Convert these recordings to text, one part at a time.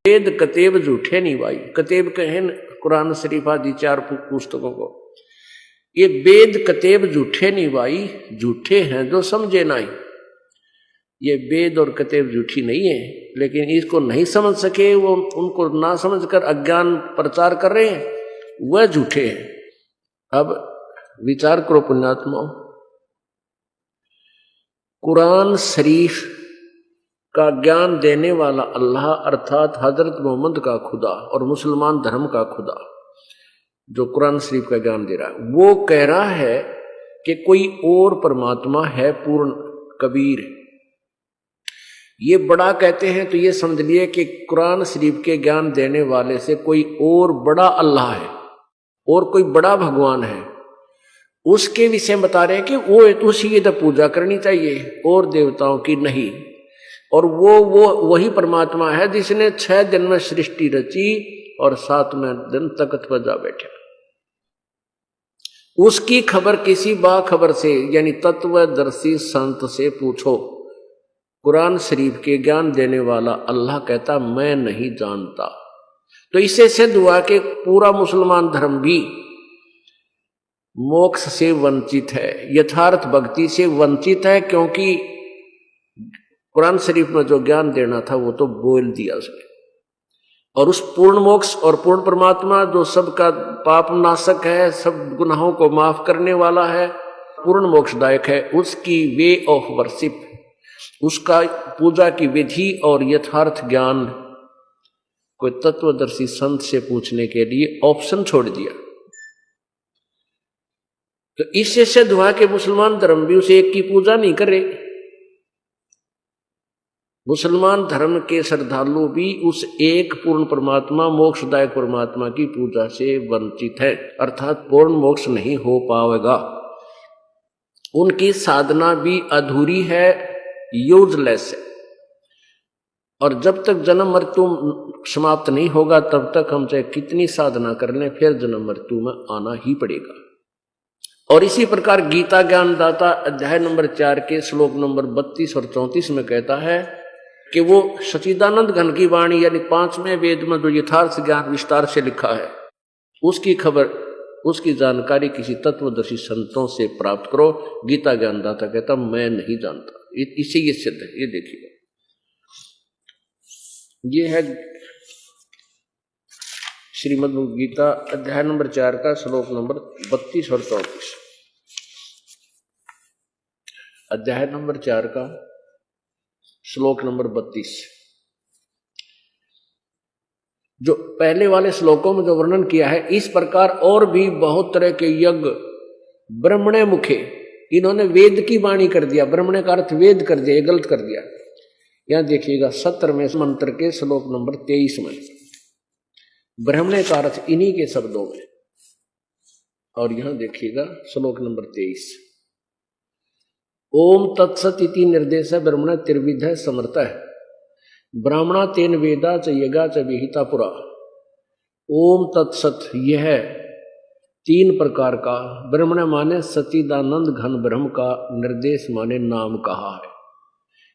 वेद कतेब झूठे नहीं भाई। कतेब कहे कुरान शरीफ आदि 4 पुस्तकों को। ये वेद कतेब झूठे नहीं भाई, झूठे हैं जो समझे नहीं। ये वेद और कतेब झूठी नहीं है, लेकिन इसको नहीं समझ सके, वो उनको ना समझकर अज्ञान प्रचार कर रहे हैं, वह झूठे हैं। अब विचार करो पुण्यात्मा, कुरान शरीफ का ज्ञान देने वाला अल्लाह अर्थात हजरत मोहम्मद का खुदा और मुसलमान धर्म का खुदा जो कुरान शरीफ का ज्ञान दे रहा है, वो कह रहा है कि कोई और परमात्मा है पूर्ण कबीर। ये बड़ा कहते हैं तो ये समझ लिए कि कुरान शरीफ के ज्ञान देने वाले से कोई और बड़ा अल्लाह है और कोई बड़ा भगवान है, उसके विषय बता रहे हैं कि वो उसी की तो पूजा करनी चाहिए और देवताओं की नहीं। और वो वही परमात्मा है जिसने 6 दिन में सृष्टि रची और 7वें दिन तख्त पर जा बैठा। उसकी खबर किसी बाखबर से यानी तत्वदर्शी संत से पूछो। कुरान शरीफ के ज्ञान देने वाला अल्लाह कहता मैं नहीं जानता। तो इससे सिद्ध हुआ कि पूरा मुसलमान धर्म भी मोक्ष से वंचित है, यथार्थ भक्ति से वंचित है, क्योंकि कुरान शरीफ में जो ज्ञान देना था वो तो बोल दिया उसने। और उस पूर्ण मोक्ष और पूर्ण परमात्मा जो सबका पाप नाशक है, सब गुनाहों को माफ करने वाला है, पूर्ण मोक्षदायक है, उसकी वे ऑफ वर्शिप, उसका पूजा की विधि और यथार्थ ज्ञान कोई तत्वदर्शी संत से पूछने के लिए ऑप्शन छोड़ दिया। तो इससे सिद्ध हुआ कि मुसलमान धर्म भी उस एक की पूजा नहीं करे। मुसलमान धर्म के श्रद्धालु भी उस एक पूर्ण परमात्मा मोक्षदायक परमात्मा की पूजा से वंचित है, अर्थात पूर्ण मोक्ष नहीं हो पाएगा। उनकी साधना भी अधूरी है, यूजलेस है। और जब तक जन्म मृत्यु समाप्त नहीं होगा तब तक हम चाहे कितनी साधना कर लें, फिर जन्म मृत्यु में आना ही पड़ेगा। और इसी प्रकार गीता ज्ञानदाता अध्याय नंबर 4 के श्लोक नंबर 32 और 34 में कहता है कि वो सच्चिदानंद घन की वाणी यानी 5वें वेद में जो यथार्थ ज्ञान विस्तार से लिखा है, उसकी खबर, उसकी जानकारी किसी तत्वदर्शी संतों से प्राप्त करो। गीता ज्ञानदाता कहता मैं नहीं जानता। इसे ये सिद्ध है। ये देखिएगा, ये है श्रीमद् गीता अध्याय नंबर 4 का श्लोक नंबर 32 और 34। अध्याय नंबर 4 का श्लोक नंबर 32। जो पहले वाले श्लोकों में जो वर्णन किया है, इस प्रकार और भी बहुत तरह के यज्ञ ब्रह्मणे मुखे, इन्होंने वेद की वाणी कर दिया। ब्रह्मणे का अर्थ वेद कर दिया, ये गलत कर दिया। यहां देखिएगा 17वें मंत्र के श्लोक नंबर 23 में ब्रह्मणे का अर्थ इन्हीं के शब्दों में। और यहां देखिएगा श्लोक नंबर 23, ओम तत्सत इति निर्देश ब्रह्मण त्रिविध समर्थ ब्राह्मणा तेन वेदा च यज्ञा च विहिता पुरा। ओम तत्सत, यह 3 प्रकार का, ब्रह्मण माने सच्चिदानंद घन ब्रह्म का, निर्देश माने नाम कहा है।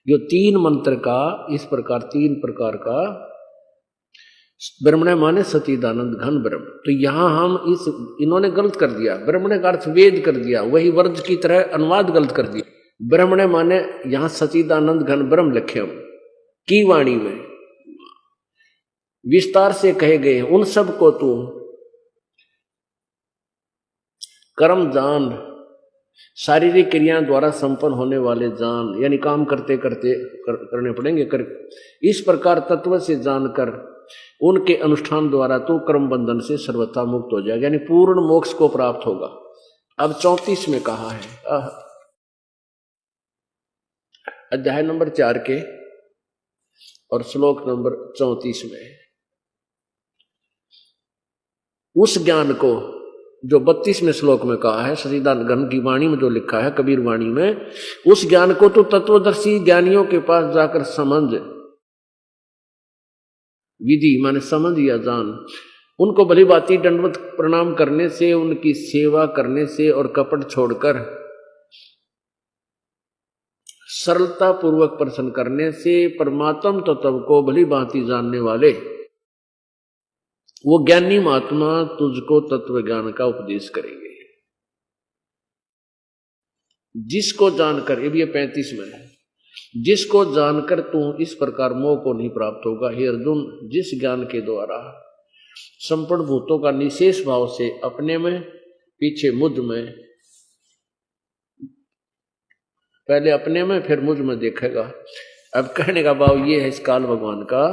जो 3 मंत्र का इस प्रकार 3 प्रकार का, ब्रह्मण माने सच्चिदानंद घन ब्रह्म। तो यहां हम इन्होंने गलत कर दिया, ब्रह्मण का अर्थ वेद कर दिया, वही वर्ज की तरह अनुवाद गलत कर दिया। ब्रह्मण माने यहां सच्चिदानंद घन ब्रह्म लिखे हम की वाणी में विस्तार से कहे गए, उन सब को तू कर्म जान, शारीरिक क्रियाओं द्वारा संपन्न होने वाले जान, यानी काम करते करते करने पड़ेंगे कर, इस प्रकार तत्व से जानकर उनके अनुष्ठान द्वारा तो कर्म बंधन से सर्वथा मुक्त हो जाएगा, यानी पूर्ण मोक्ष को प्राप्त होगा। अब 34 में कहा है, अध्याय नंबर 4 के और श्लोक नंबर 34 में, उस ज्ञान को जो 32वें श्लोक में कहा है, सच्चिदानंद घन की वाणी में जो लिखा है, कबीर वाणी में, उस ज्ञान को तो तत्वदर्शी ज्ञानियों के पास जाकर समझ, विधि माने समझ या जान, उनको भली भांति दंडवत प्रणाम करने से, उनकी सेवा करने से और कपट छोड़कर सरलता पूर्वक प्रसन्न करने से परमात्म तत्व को भली भांति जानने वाले वो ज्ञानी महात्मा तुझको तत्व ज्ञान का उपदेश करेंगे। जिसको जानकर, ये भी 35 में है, जिसको जानकर तू इस प्रकार मोह को नहीं प्राप्त होगा। हे अर्जुन, जिस ज्ञान के द्वारा संपूर्ण भूतों का निशेष भाव से अपने में, पीछे मुझ में, पहले अपने में फिर मुझ में देखेगा। अब कहने का भाव ये है इस काल भगवान का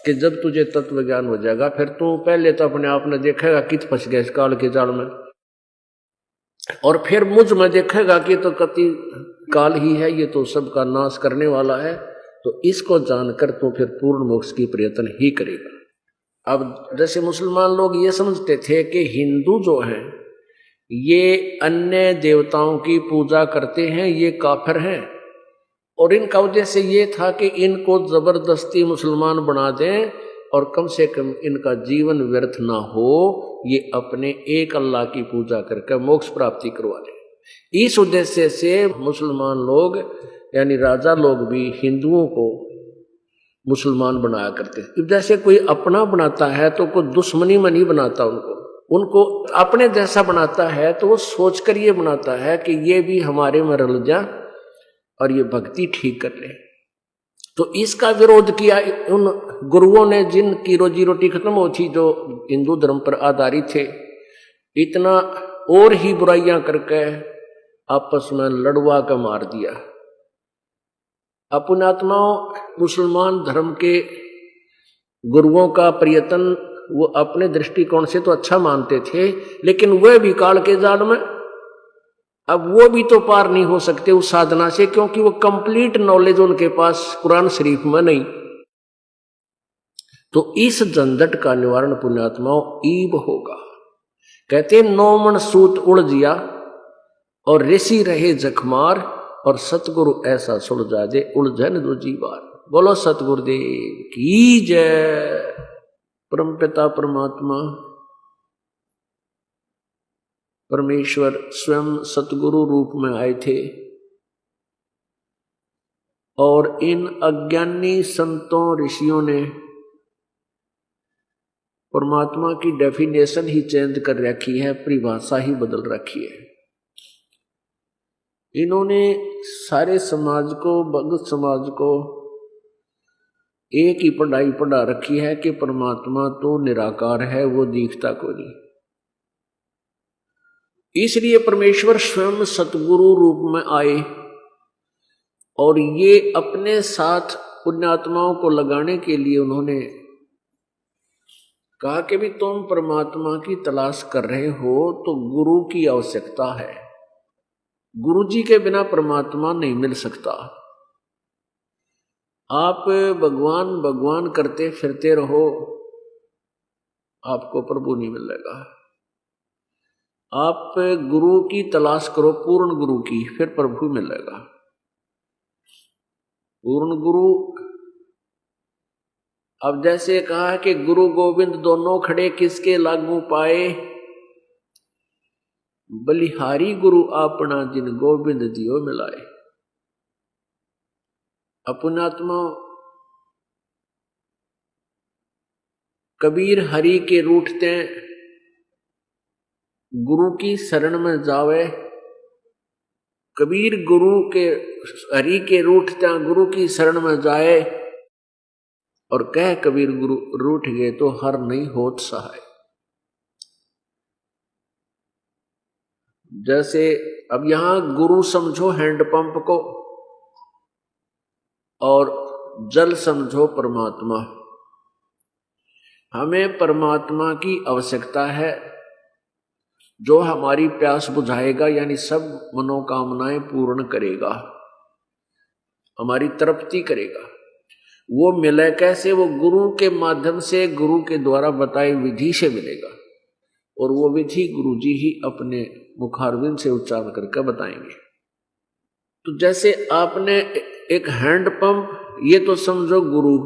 कि जब तुझे तत्व ज्ञान हो जाएगा फिर तू पहले तो अपने आप में देखेगा कित फंस गया इस काल के जाल में, और फिर मुझ में देखेगा कि तो कति काल ही है, ये तो सबका नाश करने वाला है। तो इसको जानकर तो फिर पूर्ण मोक्ष की प्रयत्न ही करेगा। अब जैसे मुसलमान लोग ये समझते थे कि हिंदू जो हैं ये अन्य देवताओं की पूजा करते हैं, ये काफिर हैं, और इनका उद्देश्य ये था कि इनको जबरदस्ती मुसलमान बना दें और कम से कम इनका जीवन व्यर्थ ना हो, ये अपने एक अल्लाह की पूजा करके मोक्ष प्राप्ति करवा लें। इस उद्देश्य से मुसलमान लोग यानी राजा लोग भी हिंदुओं को मुसलमान बनाया करते थे। जैसे कोई अपना बनाता है तो कोई दुश्मनी में नहीं बनाता, उनको अपने जैसा बनाता है तो वो सोचकर ये बनाता है कि ये भी हमारे में रल जा और ये भक्ति ठीक कर ले। तो इसका विरोध किया उन गुरुओं ने जिनकी रोजी रोटी खत्म हो थी, जो हिंदू धर्म पर आधारित थे, इतना और ही बुराइयां करके आपस में लड़वा का मार दिया। पुण्यात्माओं, मुसलमान धर्म के गुरुओं का प्रयत्न वो अपने दृष्टिकोण से तो अच्छा मानते थे, लेकिन वह भी काल के जाल में अब वो भी तो पार नहीं हो सकते उस साधना से, क्योंकि वो कंप्लीट नॉलेज उनके पास कुरान शरीफ में नहीं। तो इस झंझट का निवारण पुण्यात्माओं ईब होगा। कहते 9 मन सूत उलझिया और ऋषि रहे जखमार, और सतगुरु ऐसा सुलझा दे उलझन दो जीवार। बोलो सतगुरुदेव की जय। परमपिता परमात्मा परमेश्वर स्वयं सतगुरु रूप में आए थे और इन अज्ञानी संतों ऋषियों ने परमात्मा की डेफिनेशन ही चेंज कर रखी है, परिभाषा ही बदल रखी है। इन्होंने सारे समाज को, भगत समाज को एक ही पढ़ाई पढ़ा रखी है कि परमात्मा तो निराकार है, वो दिखता को नहीं। इसलिए परमेश्वर स्वयं सतगुरु रूप में आए और ये अपने साथ पुण्यात्माओं को लगाने के लिए उन्होंने कहा कि भी तुम परमात्मा की तलाश कर रहे हो तो गुरु की आवश्यकता है। गुरु जी के बिना परमात्मा नहीं मिल सकता। आप भगवान भगवान करते फिरते रहो, आपको प्रभु नहीं मिलेगा। आप गुरु की तलाश करो, पूर्ण गुरु की, फिर प्रभु मिलेगा। पूर्ण गुरु, अब जैसे कहा है कि गुरु गोविंद दोनों खड़े किसके लागू पाए, बलिहारी गुरु आपना जिन गोविंद दियो मिलाए। पुण्यात्मा, कबीर हरि के रूठते गुरु की शरण में जावे। कबीर गुरु के हरि के रूठता गुरु की शरण में जाए और कह कबीर गुरु रूठ गए तो हर नहीं होत सहाय। जैसे अब यहां गुरु समझो हैंडपंप को और जल समझो परमात्मा। हमें परमात्मा की आवश्यकता है जो हमारी प्यास बुझाएगा, यानी सब मनोकामनाएं पूर्ण करेगा, हमारी तृप्ति करेगा। वो मिले कैसे? वो गुरु के माध्यम से, गुरु के द्वारा बताई विधि से मिलेगा, और वो विधि गुरु जी ही अपने मुखारविंद से उच्चारण करके बताएंगे। तो जैसे आपने एक हैंडपंप, ये तो समझो गुरु,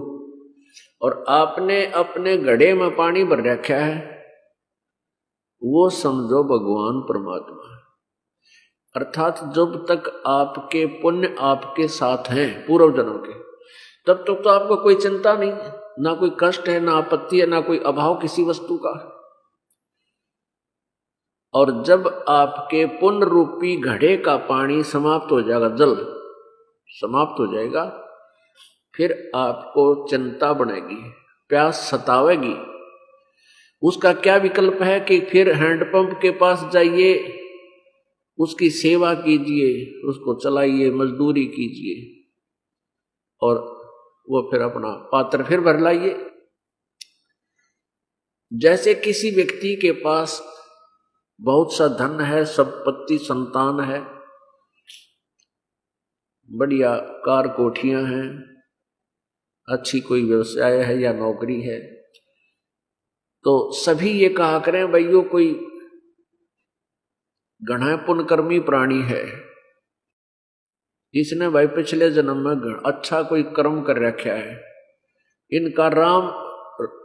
और आपने अपने घड़े में पानी भर रखा है, वो समझो भगवान परमात्मा। अर्थात जब तक आपके पुण्य आपके साथ हैं पूर्व जन्म के, तब तक तो आपको कोई चिंता नहीं। ना कोई कष्ट है, ना आपत्ति है, ना कोई अभाव किसी वस्तु का। और जब आपके पुण्य रूपी घड़े का पानी समाप्त हो जाएगा, जल समाप्त हो जाएगा, फिर आपको चिंता बनेगी, प्यास सतावेगी। उसका क्या विकल्प है कि फिर हैंडपंप के पास जाइए, उसकी सेवा कीजिए, उसको चलाइए, मजदूरी कीजिए और वो फिर अपना पात्र फिर भर लाइए। जैसे किसी व्यक्ति के पास बहुत सा धन है, संपत्ति, संतान है, बढ़िया कार कोठियां हैं, अच्छी कोई व्यवसाय है या नौकरी है, तो सभी ये कहा करें भाई यो कोई घना पुण्यकर्मी प्राणी है, इसने भाई पिछले जन्म में अच्छा कोई कर्म कर रखा है, इनका राम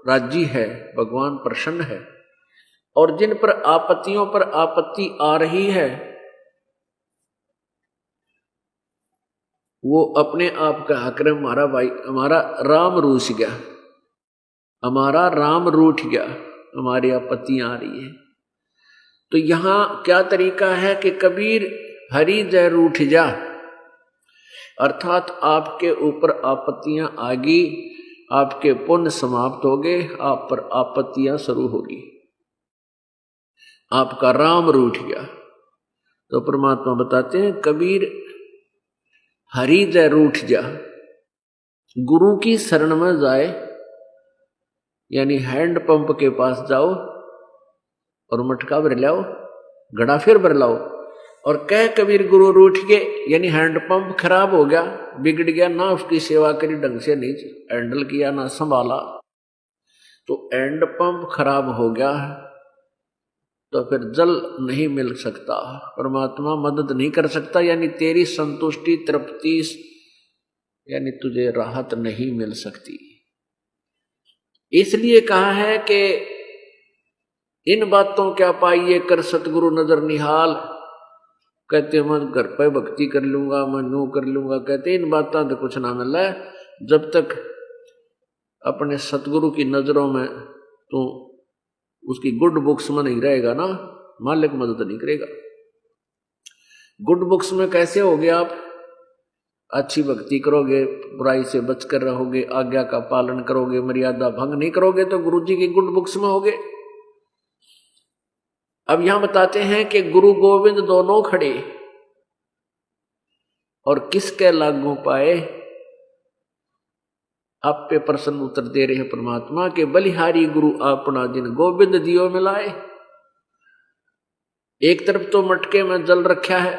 राजी है, भगवान प्रसन्न है। और जिन पर आपत्तियों पर आपत्ति आ रही है वो अपने आप का हक रहे, हमारा भाई, हमारा राम रूठ गया, हमारा राम रूठ गया, हमारी आपत्तियां आ रही है। तो यहां क्या तरीका है कि कबीर हरि जय रूठ जा, अर्थात आपके ऊपर आपत्तियां आ गई, आपके पुण्य समाप्त हो गए, आप पर आपत्तियां शुरू होगी, आपका राम रूठ गया। तो परमात्मा बताते हैं कबीर हरि जय रूठ जा, गुरु की शरण में जाए, यानी हैंडपंप के पास जाओ और मटका भर लाओ, घड़ा फिर भर लाओ। और कह कबीर गुरु रूठ गए, यानी हैंडपंप खराब हो गया, बिगड़ गया, ना उसकी सेवा करी ढंग से, नहीं हैंडल किया, ना संभाला, तो हैंडपंप खराब हो गया, तो फिर जल नहीं मिल सकता, परमात्मा मदद नहीं कर सकता, यानी तेरी संतुष्टि, तृप्ति, यानी तुझे राहत नहीं मिल सकती। इसलिए कहा है कि इन बातों क्या पाइए कर सतगुरु नजर निहाल, कहते मैं घर पे भक्ति कर लूंगा, मैं यूं कर लूंगा, कहते इन बातों से कुछ ना मिला जब तक अपने सतगुरु की नजरों में तू उसकी गुड बुक्स में नहीं रहेगा ना, मालिक मदद नहीं करेगा। गुड बुक्स में कैसे होगे आप? अच्छी भक्ति करोगे, बुराई से बचकर रहोगे, आज्ञा का पालन करोगे, मर्यादा भंग नहीं करोगे, तो गुरु जी की गुड बुक्स में होगे। अब यहां बताते हैं कि गुरु गोविंद दोनों खड़े और किसके लागू पाए, आप पे प्रश्न उत्तर दे रहे हैं परमात्मा के बलिहारी गुरु अपना जिन गोविंद दियो मिलाए। एक तरफ तो मटके में जल रखा है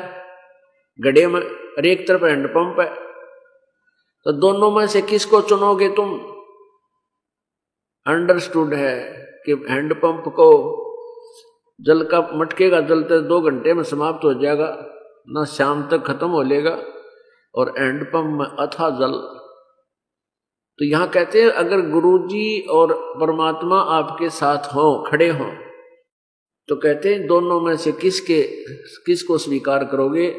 गड्ढे में, और एक तरफ हैंडपंप है, तो दोनों में से किसको चुनोगे तुम? अंडरस्टूड है कि हैंडपंप को जल का, मटके का जल तो 2 घंटे में समाप्त हो जाएगा, ना शाम तक खत्म हो लेगा, और हैंडपंप में अथाह जल। तो यहां कहते हैं अगर गुरुजी और परमात्मा आपके साथ हो, खड़े हो, तो कहते हैं दोनों में से किसको स्वीकार करोगे,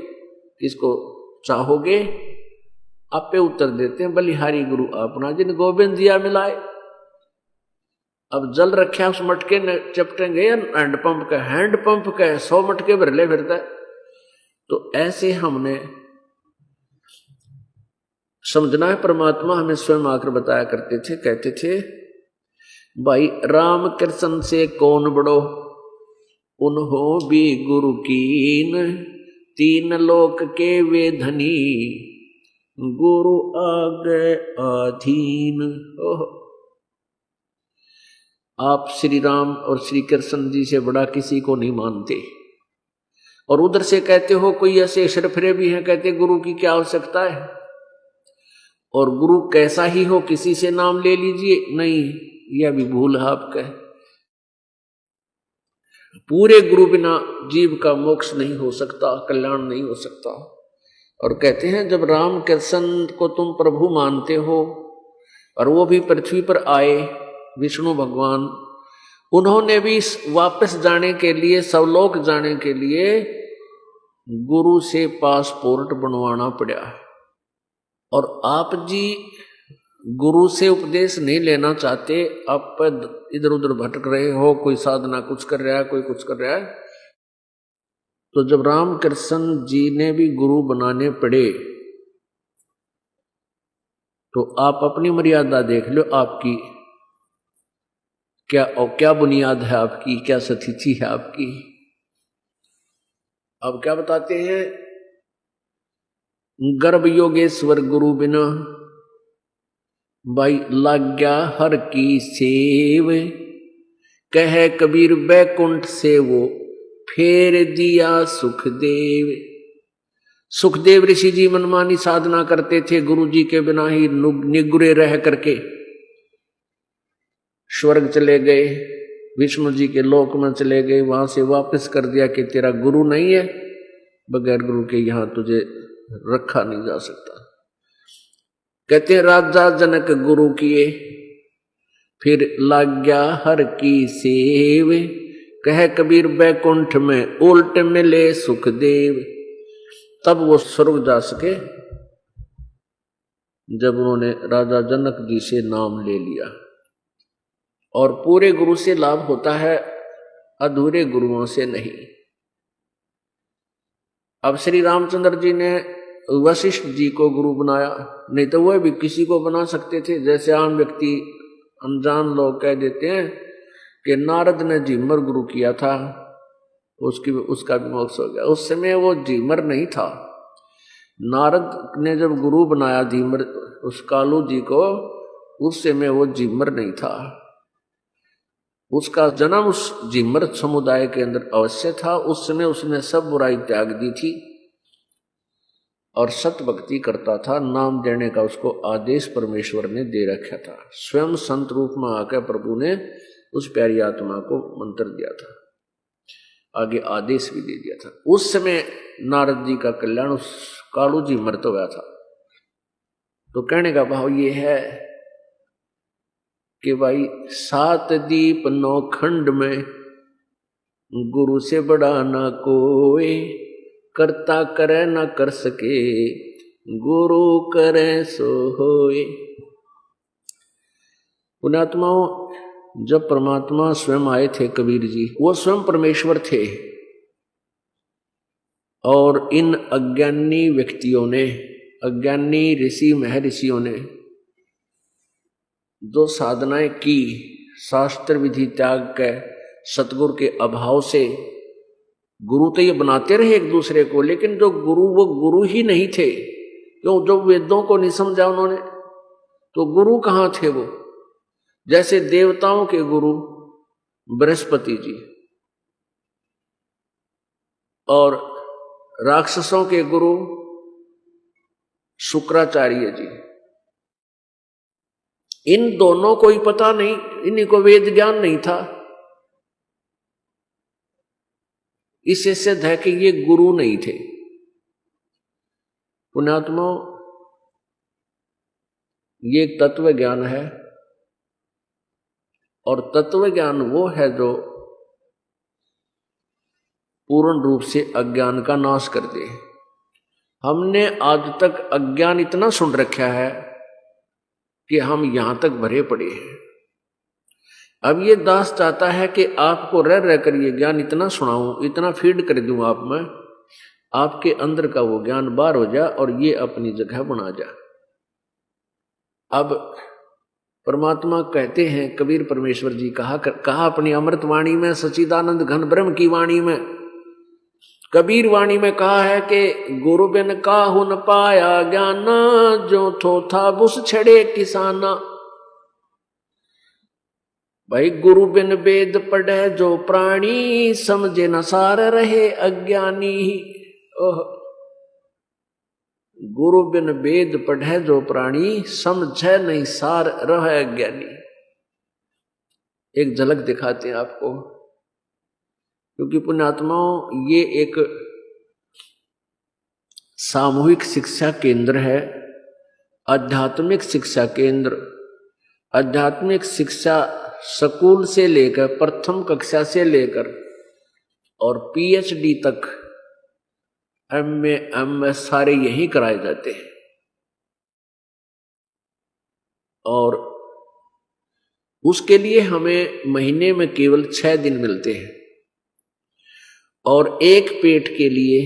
किसको चाहोगे? आप पे उत्तर देते हैं बलिहारी गुरु अपना जिन गोविंद दिया मिलाए। अब जल रखे उस मटके ने चपटेंगे या हैंडपंप का 100 मटके भर ले फिरता है। तो ऐसे हमने समझना है। परमात्मा हमें स्वयं आकर बताया करते थे, कहते थे भाई राम कृष्ण से कौन बड़ो, उन्हों भी गुरु कीन, 3 लोक के वे धनी, गुरु आगे अधीन। आप श्री राम और श्री कृष्ण जी से बड़ा किसी को नहीं मानते, और उधर से कहते हो कोई ऐसे सरफरे भी हैं, कहते गुरु की क्या आवश्यकता है, और गुरु कैसा ही हो किसी से नाम ले लीजिए। नहीं, यह भी भूल है आपका। पूरे गुरु बिना जीव का मोक्ष नहीं हो सकता, कल्याण नहीं हो सकता। और कहते हैं जब राम कृष्ण को तुम प्रभु मानते हो, और वो भी पृथ्वी पर आए, विष्णु भगवान, उन्होंने भी वापस जाने के लिए, सवलोक जाने के लिए गुरु से पासपोर्ट बनवाना पड़ा। और आप जी गुरु से उपदेश नहीं लेना चाहते, आप इधर उधर भटक रहे हो, कोई साधना कुछ कर रहा है, कोई कुछ कर रहा है, तो जब रामकृष्ण जी ने भी गुरु बनाने पड़े तो आप अपनी मर्यादा देख लो, आपकी क्या बुनियाद है, आपकी क्या स्थिति है आपकी। अब क्या बताते हैं, गर्भ योगेश्वर गुरु बिना भाई लाग्या हर की सेव, कह कबीर बैकुंठ से वो फेर दिया सुखदेव। सुखदेव ऋषि जी मनमानी साधना करते थे, गुरु जी के बिना ही निगुरे रह करके स्वर्ग चले गए, विष्णु जी के लोक में चले गए, वहां से वापस कर दिया कि तेरा गुरु नहीं है, बगैर गुरु के यहां तुझे रखा नहीं जा सकता। कहते हैं राजा जनक गुरु किए, फिर लाग्या हर की सेव, कह कबीर बैकुंठ में उल्ट मिले सुखदेव। तब वो स्वर्ग जा सके जब उन्होंने राजा जनक जी से नाम ले लिया। और पूरे गुरु से लाभ होता है, अधूरे गुरुओं से नहीं। अब श्री रामचंद्र जी ने वशिष्ठ जी को गुरु बनाया, नहीं तो वह भी किसी को बना सकते थे। जैसे आम व्यक्ति अनजान लोग कह देते हैं कि नारद ने झीमर गुरु किया था, उसका भी मोक्ष हो गया। उस समय वो झीमर नहीं था। नारद ने जब गुरु बनाया झीमर उस कालू जी को, उस समय वो झीमर नहीं था। उसका जन्म उस झीमर समुदाय के अंदर अवश्य था। उस समय उसने सब बुराई त्याग दी थी और सत भक्ति करता था। नाम देने का उसको आदेश परमेश्वर ने दे रखा था। स्वयं संत रूप में आकर प्रभु ने उस प्यारी आत्मा को मंत्र दिया था, आगे आदेश भी दे दिया था। उस समय नारद जी का कल्याण उस कालू जी मरते हुआ था। तो कहने का भाव ये है कि भाई 7 दीप 9 खंड में गुरु से बड़ा ना कोई, करता करे ना कर सके, गुरु करे सो होए। पुण्यात्माओं, जब परमात्मा स्वयं आए थे कबीर जी, वो स्वयं परमेश्वर थे। और इन अज्ञानी व्यक्तियों ने, अज्ञानी ऋषि महर्षियों ने जो साधनाएं की, शास्त्र विधि त्याग के सतगुरु के अभाव से, गुरु तो ये बनाते रहे एक दूसरे को, लेकिन जो गुरु वो गुरु ही नहीं थे। क्यों? जो वेदों को नहीं समझा उन्होंने, तो गुरु कहाँ थे वो? जैसे देवताओं के गुरु बृहस्पति जी और राक्षसों के गुरु शुक्राचार्य जी, इन दोनों को ही पता नहीं, इन्हीं को वेद ज्ञान नहीं था। इससे सिद्ध है कि ये गुरु नहीं थे। पुण्यात्मा, ये एक तत्व ज्ञान है, और तत्व ज्ञान वो है जो पूर्ण रूप से अज्ञान का नाश कर दे। हमने आज तक अज्ञान इतना सुन रखा है कि हम यहां तक भरे पड़े हैं। अब ये दास चाहता है कि आपको रह रह कर ये ज्ञान इतना सुनाऊं, इतना फीड कर दूं आप में, आपके अंदर का वो ज्ञान बाहर हो जाए और ये अपनी जगह बना जाए। अब परमात्मा कहते हैं, कबीर परमेश्वर जी कहा अपनी अमृत वाणी में, सच्चिदानंद घन ब्रह्म की वाणी में, कबीर वाणी में कहा है कि गुरु बिन काहू न पाया ज्ञाना, जो थो था बुस छड़े किसाना। भाई गुरु बिन वेद पढ़े जो प्राणी, समझे न सार रहे अज्ञानी। ओह, गुरु बिन वेद पढ़े जो प्राणी, समझे नहीं सार रहे अज्ञानी। एक झलक दिखाते हैं आपको, क्योंकि पुण्यात्माओं ये एक सामूहिक शिक्षा केंद्र है, आध्यात्मिक शिक्षा केंद्र। आध्यात्मिक शिक्षा स्कूल से लेकर, प्रथम कक्षा से लेकर और पीएचडी तक, एमए एमएस सारे यही कराए जाते हैं। और उसके लिए हमें महीने में केवल 6 दिन मिलते हैं, और एक पेट के लिए,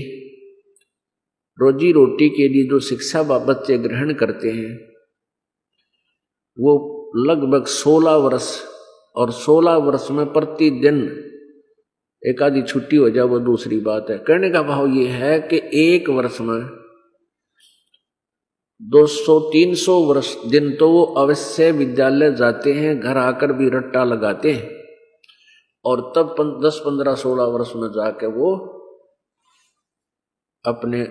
रोजी रोटी के लिए जो शिक्षा बच्चे ग्रहण करते हैं वो लगभग 16 वर्ष, और 16 वर्ष में प्रतिदिन एक आधी छुट्टी हो जाए वो दूसरी बात है। कहने का भाव ये है कि एक वर्ष में 200-300 वर्ष दिन तो वो अवश्य विद्यालय जाते हैं, घर आकर भी रट्टा लगाते हैं, और तब 10-15-16 वर्ष में जाके वो अपने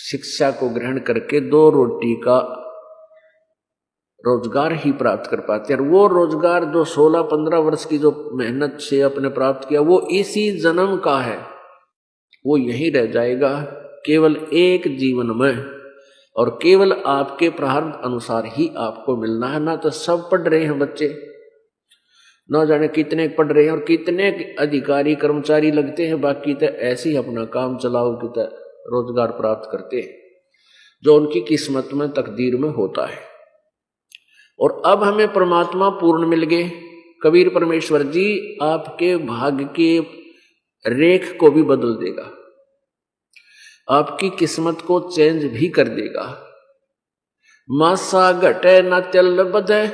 शिक्षा को ग्रहण करके 2 रोटी का रोजगार ही प्राप्त कर पाते हैं। और वो रोजगार जो 16-15 वर्ष की जो मेहनत से अपने प्राप्त किया वो इसी जन्म का है, वो यहीं रह जाएगा केवल एक जीवन में, और केवल आपके प्रारब्ध अनुसार ही आपको मिलना है। ना तो सब पढ़ रहे हैं बच्चे, ना जाने कितने पढ़ रहे हैं और कितने अधिकारी कर्मचारी लगते हैं, बाकी तो ऐसे ही अपना काम चलाओ की रोजगार प्राप्त करते हैं जो उनकी किस्मत में तकदीर में होता है। और अब हमें परमात्मा पूर्ण मिल गए। कबीर परमेश्वर जी आपके भाग्य के रेख को भी बदल देगा, आपकी किस्मत को चेंज भी कर देगा। मासा घटे न चल बधे,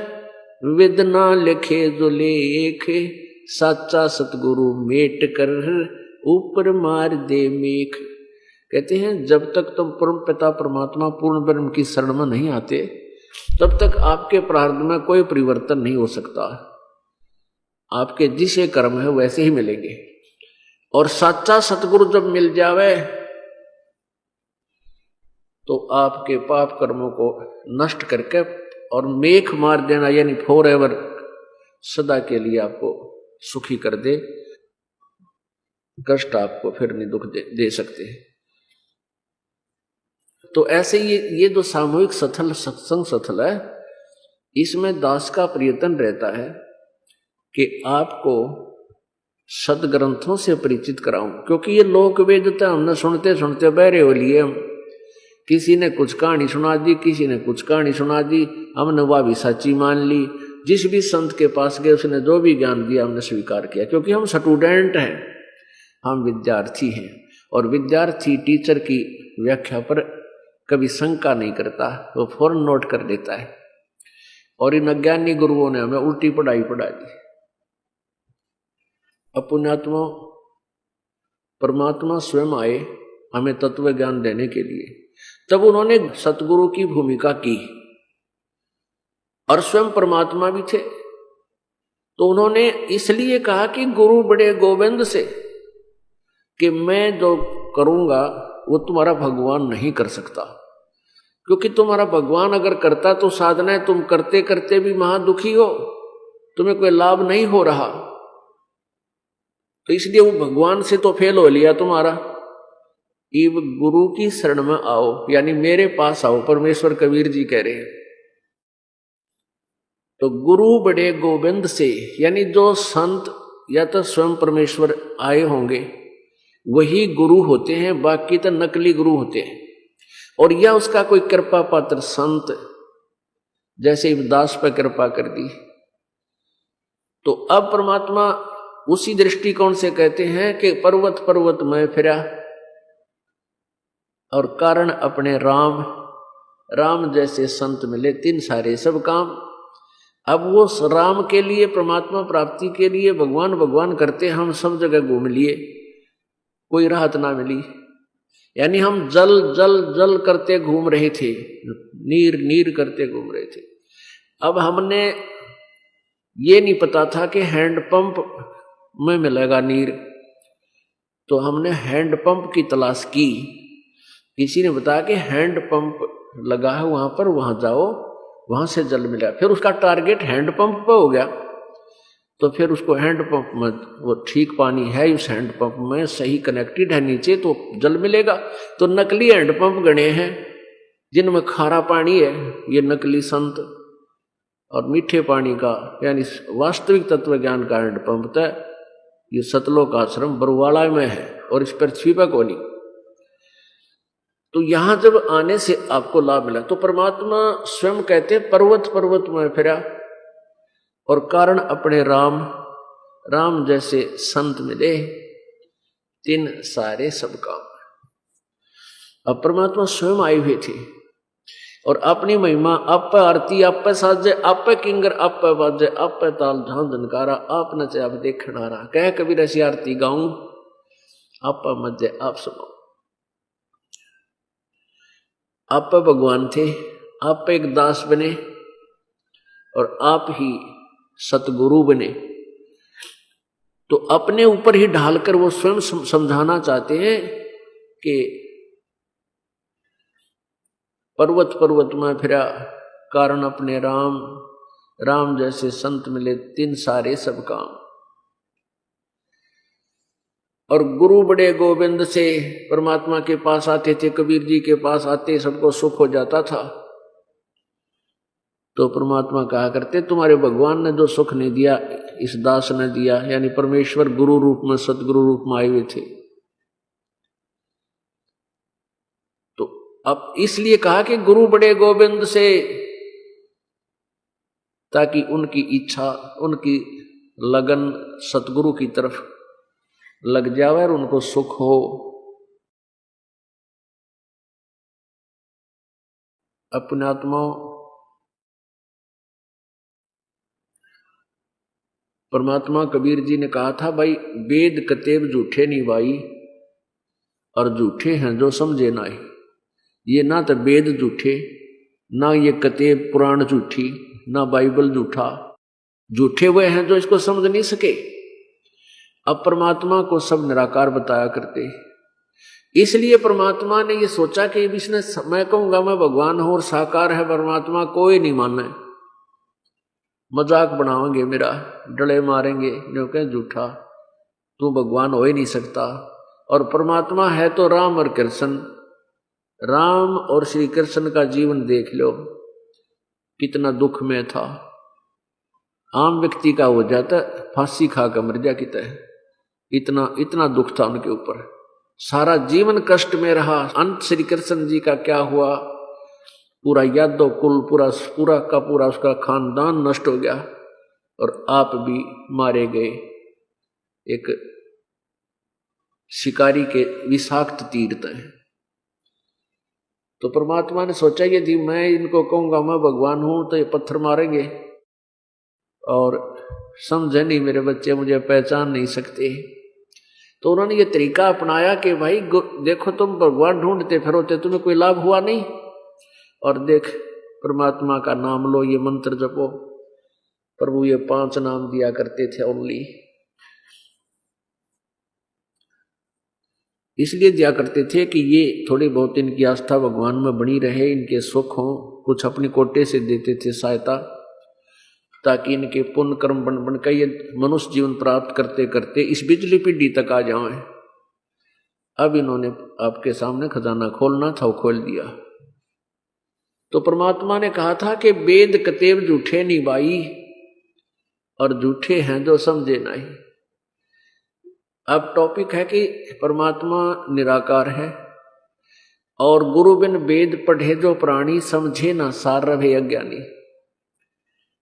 विद ना लिखे जो लेख, साचा सतगुरु मेट कर ऊपर मार दे मेख। कहते हैं जब तक तुम परम पिता परमात्मा पूर्ण ब्रह्म की शरण में नहीं आते तब तक आपके प्रारब्ध में कोई परिवर्तन नहीं हो सकता। आपके जिसे कर्म है वैसे ही मिलेंगे, और साचा सतगुरु जब मिल जावे तो आपके पाप कर्मों को नष्ट करके और मेख मार देना, यानी फॉर एवर, सदा के लिए आपको सुखी कर दे, कष्ट आपको फिर नहीं दुख दे सकते। तो ऐसे ये जो सामूहिक सत्संग सत्संग है, इसमें दास का प्रयत्न रहता है कि आपको सदग्रंथों से परिचित कराऊं, क्योंकि ये लोक वेदता हमने सुनते सुनते बहरे हो लिए। हम किसी ने कुछ कहानी सुना दी, किसी ने कुछ कहानी सुना दी, हमने वह भी सच्ची मान ली। जिस भी संत के पास गए उसने जो भी ज्ञान दिया हमने स्वीकार किया, क्योंकि हम स्टूडेंट हैं, हम विद्यार्थी हैं, और विद्यार्थी टीचर की व्याख्या पर कभी शंका नहीं करता, वो फौरन नोट कर देता है। और इन अज्ञानी गुरुओं ने हमें उल्टी पढ़ाई पढ़ा दी। अपुण्यात्मा परमात्मा स्वयं आए हमें तत्व ज्ञान देने के लिए, तब उन्होंने सतगुरु की भूमिका की, और स्वयं परमात्मा भी थे। तो उन्होंने इसलिए कहा कि गुरु बड़े गोविंद से, कि मैं जो करूंगा वो तुम्हारा भगवान नहीं कर सकता, क्योंकि तुम्हारा भगवान अगर करता तो साधनाएं तुम करते करते भी महादुखी हो, तुम्हें कोई लाभ नहीं हो रहा, तो इसलिए वो भगवान से तो फेल हो लिया तुम्हारा। इव गुरु की शरण में आओ, यानी मेरे पास आओ, परमेश्वर कबीर जी कह रहे हैं। तो गुरु बड़े गोविंद से, यानी जो संत या तो स्वयं परमेश्वर आए होंगे वही गुरु होते हैं, बाकी तो नकली गुरु होते हैं। और या उसका कोई कृपा पात्र संत, जैसे दास पर कृपा कर दी। तो अब परमात्मा उसी दृष्टिकोण से कहते हैं कि पर्वत पर्वत में फिरा, और कारण अपने राम, राम जैसे संत मिले, 3 सारे सब काम। अब वो राम के लिए, परमात्मा प्राप्ति के लिए भगवान भगवान करते हम सब जगह घूम लिए, कोई राहत ना मिली। यानी हम जल जल जल करते घूम रहे थे, नीर नीर करते घूम रहे थे। अब हमने ये नहीं पता था कि हैंडपंप में मिलेगा नीर, तो हमने हैंडपंप की तलाश की। किसी ने बताया कि हैंडपंप लगा है वहां पर, वहां जाओ, वहां से जल मिला। फिर उसका टारगेट हैंडपंप पर हो गया, तो फिर उसको हैंडपंप में, वो ठीक पानी है उस हैंडपंप में, सही कनेक्टेड है नीचे, तो जल मिलेगा। तो नकली हैंडपंप गणे हैं जिनमें खारा पानी है, ये नकली संत, और मीठे पानी का यानी वास्तविक तत्व ज्ञान का हैंडपंप था ये सतलोक आश्रम बरुवाला में है, और इस पृथ्वी पर कोई नहीं। तो यहां जब आने से आपको लाभ मिला तो परमात्मा स्वयं कहते पर्वत पर्वत में फिरा और कारण अपने राम, राम जैसे संत मिले तिन सारे सब काम। अब परमात्मा स्वयं आए हुए थे और अपनी महिमा आप आरती, आप साजे, आप किंगर, आप बाजे, आप ताल झां धनकारा, आप नचे आप देखनारा, कह कबीर ऐसी आरती गाऊं, आप मजे आप सुनो। आप भगवान थे, आप एक दास बने और आप ही सतगुरु बने। तो अपने ऊपर ही ढालकर वो स्वयं समझाना चाहते हैं कि पर्वत पर्वत में फिरा कारण अपने राम, राम जैसे संत मिले तिन सारे सब काम। और गुरु बड़े गोविंद से परमात्मा के पास आते थे, कबीर जी के पास आते सबको सुख हो जाता था। तो परमात्मा कहा करते तुम्हारे भगवान ने जो सुख नहीं दिया इस दास ने दिया, यानी परमेश्वर गुरु रूप में, सतगुरु रूप में आए हुए थे। तो अब इसलिए कहा कि गुरु बड़े गोविंद से, ताकि उनकी इच्छा, उनकी लगन सतगुरु की तरफ लग जावे और उनको सुख हो। अपने आत्माओं, परमात्मा कबीर जी ने कहा था भाई वेद कतेब झूठे नहीं भाई, और झूठे हैं जो समझे नहीं। ये ना तो वेद झूठे, ना ये कतेब पुराण झूठी, ना बाइबल झूठा, झूठे हुए हैं जो इसको समझ नहीं सके। अब परमात्मा को सब निराकार बताया करते, इसलिए परमात्मा ने ये सोचा कि इसने, मैं कहूंगा मैं भगवान हूं और साकार है परमात्मा, कोई नहीं माने, मजाक बनाओगे मेरा, डले मारेंगे, जो कहें झूठा, तू भगवान हो ही नहीं सकता। और परमात्मा है तो राम और कृष्ण, राम और श्री कृष्ण का जीवन देख लो कितना दुख में था। आम व्यक्ति का हो जाता फांसी खा कर मर जा किता है, इतना इतना दुख था उनके ऊपर, सारा जीवन कष्ट में रहा। अंत श्री कृष्ण जी का क्या हुआ, पूरा यादव कुल, पूरा पूरा का पूरा उसका खानदान नष्ट हो गया और आप भी मारे गए एक शिकारी के विषाक्त तीर तय। तो परमात्मा ने सोचा यदि मैं इनको कहूंगा मैं भगवान हूं तो ये पत्थर मारेंगे और समझे नहीं मेरे बच्चे, मुझे पहचान नहीं सकते। तो उन्होंने ये तरीका अपनाया कि भाई देखो तुम भगवान ढूंढते फिरोते, तुम्हें कोई लाभ हुआ नहीं, और देख परमात्मा का नाम लो, ये मंत्र जपो। प्रभु ये 5 नाम दिया करते थे ओनली, इसलिए दिया करते थे कि ये थोड़ी बहुत इनकी आस्था भगवान में बनी रहे, इनके सुख हो। कुछ अपनी कोटे से देते थे सहायता, ताकि इनके पुण्य कर्म बन बन कर ये मनुष्य जीवन प्राप्त करते करते इस बिजली पीढ़ी तक आ जाएं। अब इन्होंने आपके सामने खजाना खोलना था, वो खोल दिया। तो परमात्मा ने कहा था कि वेद कतेब झूठे नहीं भाई, और झूठे हैं जो समझे नहीं। अब टॉपिक है कि परमात्मा निराकार है और गुरु बिन वेद पढ़े जो प्राणी, समझे ना सार रहे अज्ञानी।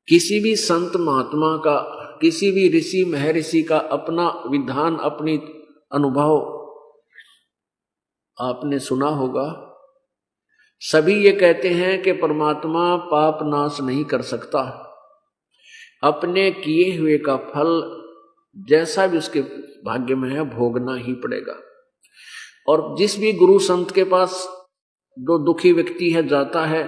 किसी भी संत महात्मा का, किसी भी ऋषि महर्षि का अपना विधान, अपनी अनुभव आपने सुना होगा। सभी ये कहते हैं कि परमात्मा पाप नाश नहीं कर सकता, अपने किए हुए का फल जैसा भी उसके भाग्य में है भोगना ही पड़ेगा। और जिस भी गुरु संत के पास जो दुखी व्यक्ति है जाता है,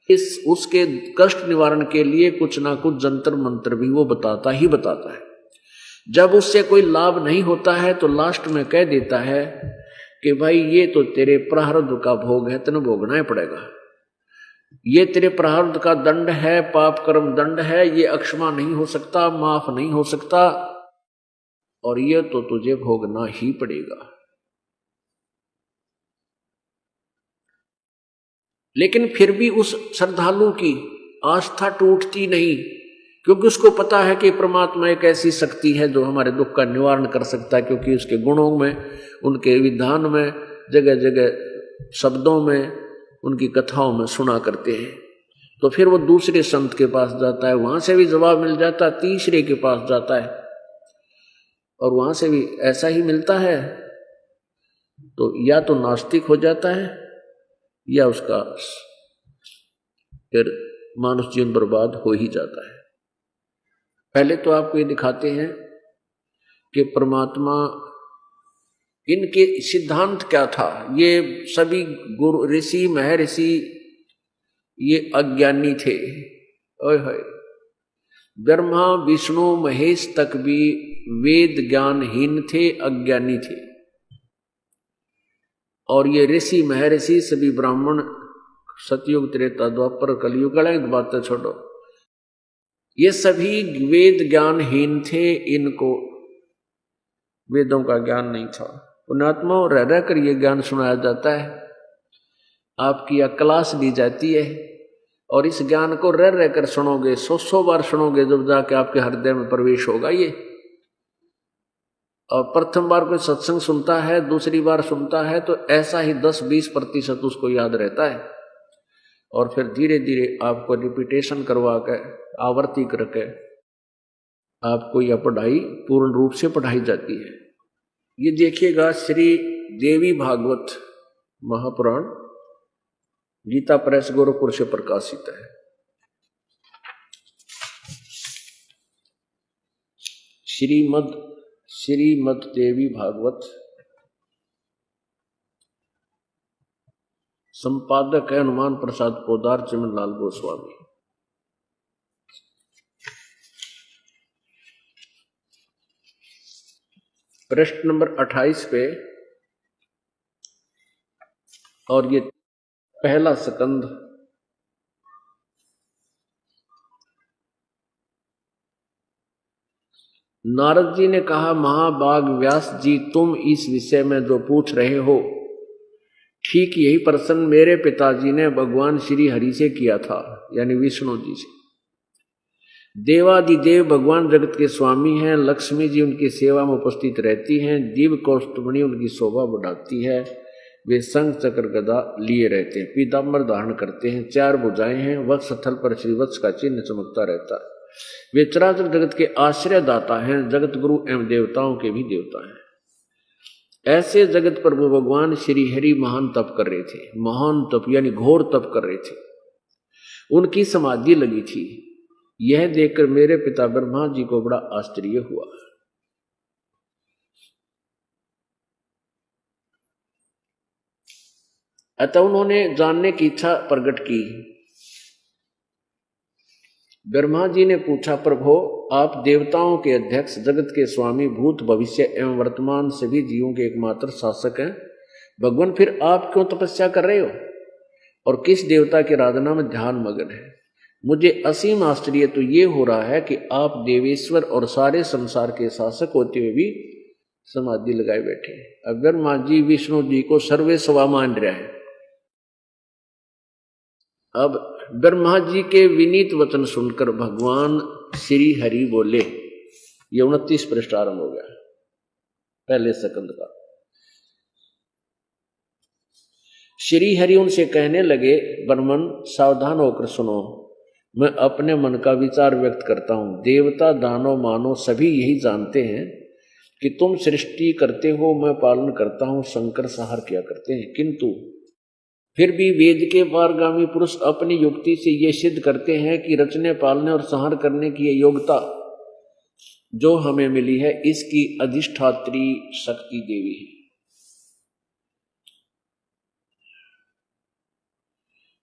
इस उसके कष्ट निवारण के लिए कुछ ना कुछ जंतर मंत्र भी वो बताता ही बताता है। जब उससे कोई लाभ नहीं होता है तो लास्ट में कह देता है कि भाई ये तो तेरे प्रारब्ध का भोग है, तेने भोगना ही पड़ेगा, ये तेरे प्रारब्ध का दंड है, पाप कर्म दंड है, ये अक्षमा नहीं हो सकता, माफ नहीं हो सकता, और ये तो तुझे भोगना ही पड़ेगा। लेकिन फिर भी उस श्रद्धालु की आस्था टूटती नहीं, क्योंकि उसको पता है कि परमात्मा एक ऐसी शक्ति है जो हमारे दुख का निवारण कर सकता है, क्योंकि उसके गुणों में, उनके विधान में जगह जगह शब्दों में, उनकी कथाओं में सुना करते हैं। तो फिर वो दूसरे संत के पास जाता है, वहां से भी जवाब मिल जाता है, तीसरे के पास जाता है और वहां से भी ऐसा ही मिलता है, तो या तो नास्तिक हो जाता है या उसका फिर मानव जीवन बर्बाद हो ही जाता है। पहले तो आपको ये दिखाते हैं कि परमात्मा, इनके सिद्धांत क्या था। ये सभी गुरु ऋषि महर्षि ये अज्ञानी थे। ओए होए, ब्रह्मा विष्णु महेश तक भी वेद ज्ञानहीन थे, अज्ञानी थे। और ये ऋषि महर्षि सभी ब्राह्मण, सतयुग त्रेता द्वापर कलयुग, बातें छोड़ो, ये सभी वेद ज्ञानहीन थे, इनको वेदों का ज्ञान नहीं था। पुण्यात्मा रह रह कर ये ज्ञान सुनाया जाता है, आपकी क्लास दी जाती है और इस ज्ञान को रह रह कर सुनोगे, 100 बार सुनोगे, जब जाके आपके हृदय में प्रवेश होगा ये। और प्रथम बार कोई सत्संग सुनता है, दूसरी बार सुनता है तो ऐसा ही 10-20% उसको याद रहता है और फिर धीरे धीरे आपको रिपीटेशन करवा के, आवर्ती करके आपको यह पढ़ाई पूर्ण रूप से पढ़ाई जाती है। ये देखिएगा, श्री देवी भागवत महापुराण गीता प्रेस गोरखपुर से प्रकाशित है। श्रीमद देवी भागवत, संपादक है हनुमान प्रसाद पोदार, चिमनलाल गोस्वामी। पृष्ठ नंबर 28 पे, और ये पहला स्कंद। नारद जी ने कहा, महाभाग व्यास जी, तुम इस विषय में जो पूछ रहे हो, ठीक यही प्रश्न मेरे पिताजी ने भगवान श्री हरि से किया था, यानी विष्णु जी से। देवादिदेव भगवान जगत के स्वामी हैं, लक्ष्मी जी उनकी सेवा में उपस्थित रहती हैं, दिव्य कौस्तुभमणि उनकी शोभा बढ़ाती है, वे शंख चक्र गदा लिए रहते हैं, पीताम्बर धारण करते हैं, 4 भुजाएं हैं, वक्ष स्थल पर श्रीवत्स का चिन्ह चमकता रहता है, वे चराचर जगत के आश्रय दाता हैं, जगत गुरु एवं देवताओं के भी देवता हैं। ऐसे जगत प्रभु भगवान श्री हरि महान तप कर रहे थे, महान तप यानी घोर तप कर रहे थे, उनकी समाधि लगी थी। यह देखकर मेरे पिता ब्रह्मा जी को बड़ा आश्चर्य हुआ। अतः उन्होंने जानने की इच्छा प्रकट की। ब्रह्मा जी ने पूछा, प्रभु आप देवताओं के अध्यक्ष, जगत के स्वामी, भूत भविष्य एवं वर्तमान सभी जीवों के एकमात्र शासक हैं, भगवान फिर आप क्यों तपस्या कर रहे हो और किस देवता की आराधना में ध्यान मगन है? मुझे असीम आश्चर्य तो ये हो रहा है कि आप देवेश्वर और सारे संसार के शासक होते हुए भी समाधि लगाए बैठे। अब ब्रह्मा जी विष्णु जी को सर्वेस्वा मान रहा है। अब ब्रह्मा जी के विनीत वचन सुनकर भगवान श्री हरि बोले। ये 29 पृष्ठ आरंभ हो गया पहले स्कंद का। श्री हरि उनसे कहने लगे, ब्रह्मन सावधान होकर सुनो, मैं अपने मन का विचार व्यक्त करता हूं। देवता दानव मानव सभी यही जानते हैं कि तुम सृष्टि करते हो, मैं पालन करता हूं, शंकर संहार किया करते हैं, किंतु फिर भी वेद के पारगामी पुरुष अपनी युक्ति से ये सिद्ध करते हैं कि रचने पालने और संहार करने की योग्यता जो हमें मिली है, इसकी अधिष्ठात्री शक्ति देवी है।